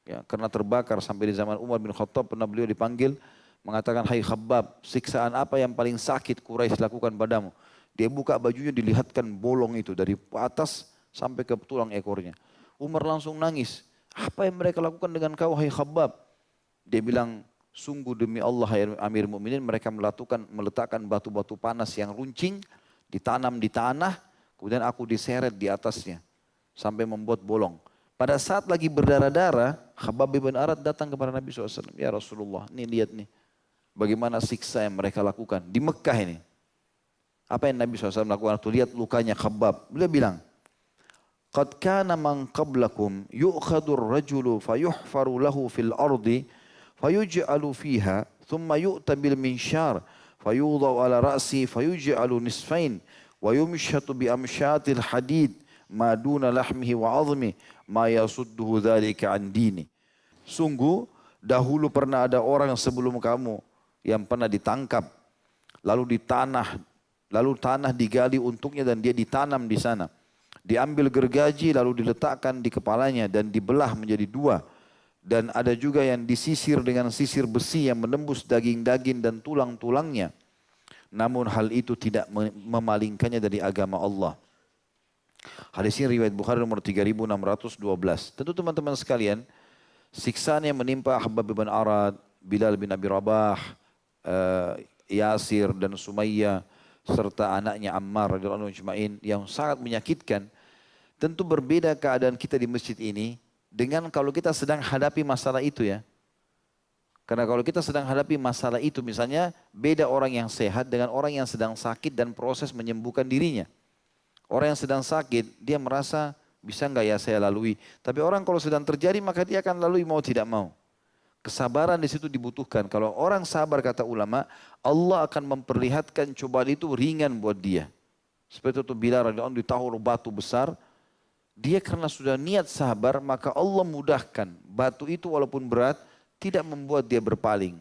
Ya, karena terbakar sampai di zaman Umar bin Khattab pernah beliau dipanggil mengatakan, hai Khabbab, siksaan apa yang paling sakit Quraisy lakukan padamu? Dia buka bajunya dilihatkan bolong itu dari atas sampai ke tulang ekornya. Umar langsung nangis. Apa yang mereka lakukan dengan kau hai Khabbab? Dia bilang, sungguh demi Allah hai Amir Mu'minin mereka meletakkan batu-batu panas yang runcing ditanam di tanah, kemudian aku diseret di atasnya sampai membuat bolong. Pada saat lagi berdarah-darah, Khabbab bin Arat datang kepada Nabi SAW. Ya Rasulullah, nih lihat nih, bagaimana siksa yang mereka lakukan di Mekah ini. Apa yang Nabi SAW lakukan? Tuh lihat lukanya Khabbab. Beliau bilang, qad kana man qablakum yu'khadur rajulu fayuhfaru lahu fil ardi fayuj'alu fiha thumma yu'ta bil minshar fayudau ala ra'si fayuj'alu nisfain wa yumshatu bi amshatil hadid ma duna lahmihi wa 'azmi ma yasudduhu dzalika an dini. Sungguh dahulu pernah ada orang sebelum kamu yang pernah ditangkap lalu tanah digali untuknya dan dia ditanam di sana. Diambil gergaji lalu diletakkan di kepalanya dan dibelah menjadi dua. Dan ada juga yang disisir dengan sisir besi yang menembus daging-daging dan tulang-tulangnya. Namun hal itu tidak memalingkannya dari agama Allah. Hadis ini riwayat Bukhari nomor 3612. Tentu teman-teman sekalian, siksaan yang menimpa Khabbab bin Arat, Bilal bin Abi Rabah, Yasir dan Sumayyah, serta anaknya Ammar radhiyallahu anhu ajma'in yang sangat menyakitkan. Tentu berbeda keadaan kita di masjid ini dengan kalau kita sedang hadapi masalah itu ya. Karena kalau kita sedang hadapi masalah itu misalnya beda orang yang sehat dengan orang yang sedang sakit dan proses menyembuhkan dirinya. Orang yang sedang sakit dia merasa bisa nggak ya saya lalui. Tapi orang kalau sedang terjadi maka dia akan lalui mau tidak mau. Kesabaran di situ dibutuhkan. Kalau orang sabar kata ulama, Allah akan memperlihatkan cobaan itu ringan buat dia. Seperti itu Bilal radhiyallahu anhu ditahur batu besar, dia karena sudah niat sabar maka Allah mudahkan. Batu itu walaupun berat tidak membuat dia berpaling.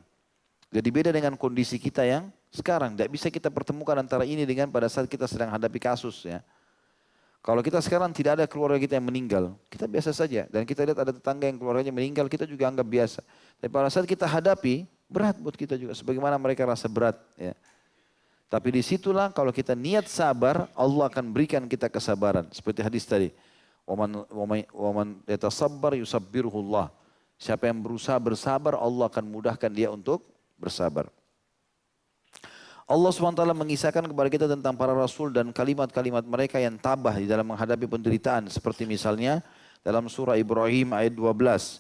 Jadi beda dengan kondisi kita yang sekarang. Tidak bisa kita pertemukan antara ini dengan pada saat kita sedang hadapi kasus ya. Kalau kita sekarang tidak ada keluarga kita yang meninggal, kita biasa saja. Dan kita lihat ada tetangga yang keluarganya meninggal, kita juga anggap biasa. Tapi pada saat kita hadapi, berat buat kita juga. Sebagaimana mereka rasa berat. Ya. Tapi disitulah kalau kita niat sabar, Allah akan berikan kita kesabaran. Seperti hadis tadi. Waman yatasabbar yusabbiruhullah. Siapa yang berusaha bersabar, Allah akan mudahkan dia untuk bersabar. Allah SWT mengisahkan kepada kita tentang para rasul dan kalimat-kalimat mereka yang tabah di dalam menghadapi penderitaan. Seperti misalnya dalam surah Ibrahim ayat 12.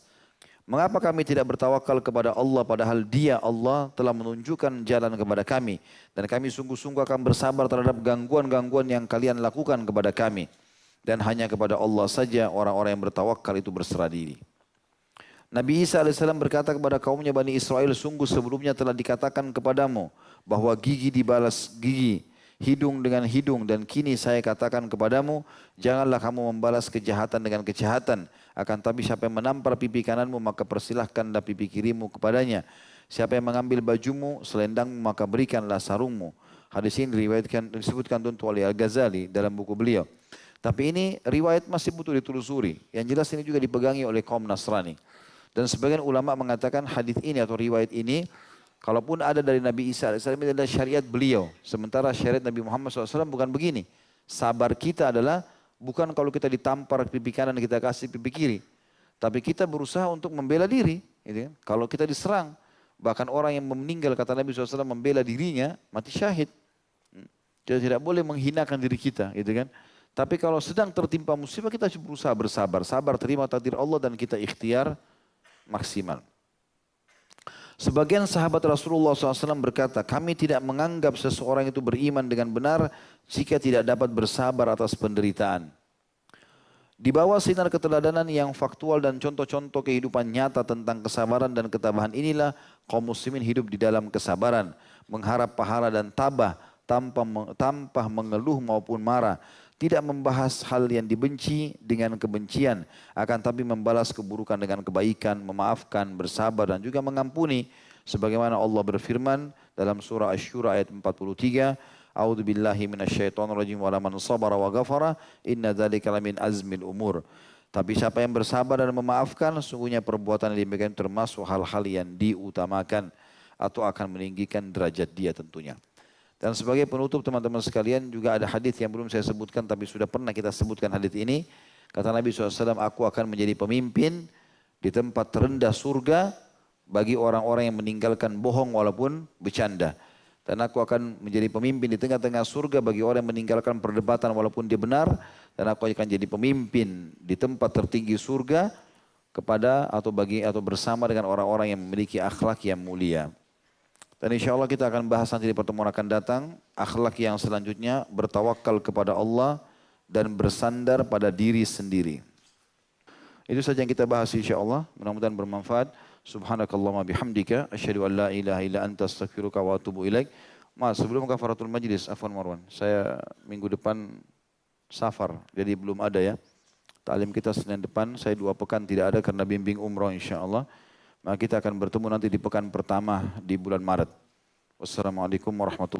Mengapa kami tidak bertawakal kepada Allah padahal dia Allah telah menunjukkan jalan kepada kami. Dan kami sungguh-sungguh akan bersabar terhadap gangguan-gangguan yang kalian lakukan kepada kami. Dan hanya kepada Allah saja orang-orang yang bertawakal itu berserah diri. Nabi Isa AS berkata kepada kaumnya Bani Israel, sungguh sebelumnya telah dikatakan kepadamu bahwa gigi dibalas gigi, hidung dengan hidung, dan kini saya katakan kepadamu, janganlah kamu membalas kejahatan dengan kejahatan. Akan tapi siapa yang menampar pipi kananmu maka persilahkanlah pipi kirimu kepadanya. Siapa yang mengambil bajumu, selendangmu maka berikanlah sarungmu. Hadis ini disebutkan tentu oleh Al-Ghazali dalam buku beliau. Tapi ini riwayat masih butuh ditelusuri. Yang jelas ini juga dipegangi oleh kaum Nasrani. Dan sebagian ulama mengatakan hadis ini atau riwayat ini, kalaupun ada dari Nabi Isa AS, ini adalah syariat beliau. Sementara syariat Nabi Muhammad SAW bukan begini. Sabar kita adalah bukan kalau kita ditampar pipi kanan kita kasih pipi kiri. Tapi kita berusaha untuk membela diri. Gitu kan? Kalau kita diserang, bahkan orang yang meninggal kata Nabi SAW membela dirinya, mati syahid. Kita tidak boleh menghinakan diri kita. Gitu kan? Tapi kalau sedang tertimpa musibah kita berusaha bersabar. Sabar terima takdir Allah dan kita ikhtiar maksimal. Sebagian sahabat Rasulullah SAW berkata, kami tidak menganggap seseorang itu beriman dengan benar jika tidak dapat bersabar atas penderitaan. Di bawah sinar keteladanan yang faktual dan contoh-contoh kehidupan nyata tentang kesabaran dan ketabahan inilah kaum muslimin hidup di dalam kesabaran, mengharap pahala dan tabah tanpa mengeluh maupun marah. Tidak membahas hal yang dibenci dengan kebencian, akan tapi membalas keburukan dengan kebaikan, memaafkan, bersabar dan juga mengampuni. Sebagaimana Allah berfirman dalam surah Asy-Syura ayat 43, A'udzu billahi minasyaitonir rajim wa man sabara wa ghafara inna dzalika lamin azmil umur. Tapi siapa yang bersabar dan memaafkan, sungguhnya perbuatan yang demikian termasuk hal-hal yang diutamakan atau akan meninggikan derajat dia tentunya. Dan sebagai penutup teman-teman sekalian juga ada hadis yang belum saya sebutkan tapi sudah pernah kita sebutkan hadis ini. Kata Nabi SAW, aku akan menjadi pemimpin di tempat terendah surga bagi orang-orang yang meninggalkan bohong walaupun bercanda. Dan aku akan menjadi pemimpin di tengah-tengah surga bagi orang yang meninggalkan perdebatan walaupun dia benar. Dan aku akan jadi pemimpin di tempat tertinggi surga kepada atau bersama dengan orang-orang yang memiliki akhlak yang mulia. Dan insya Allah kita akan bahas nanti di pertemuan akan datang. Akhlak yang selanjutnya bertawakal kepada Allah dan bersandar pada diri sendiri. Itu saja yang kita bahas insya Allah. Mudah-mudahan bermanfaat. Subhanakallahumma bihamdika. Asyhadu an la ilaha illa anta astaghfiruka wa atubu ilaik. Mas, sebelum kafaratul majlis, Afwan Marwan. Saya minggu depan safar. Jadi belum ada ya. Ta'lim kita Senin depan. Saya 2 pekan tidak ada karena bimbing umrah insya Allah. Maka kita akan bertemu nanti di pekan pertama di bulan Maret. Wassalamualaikum warahmatullahi wabarakatuh.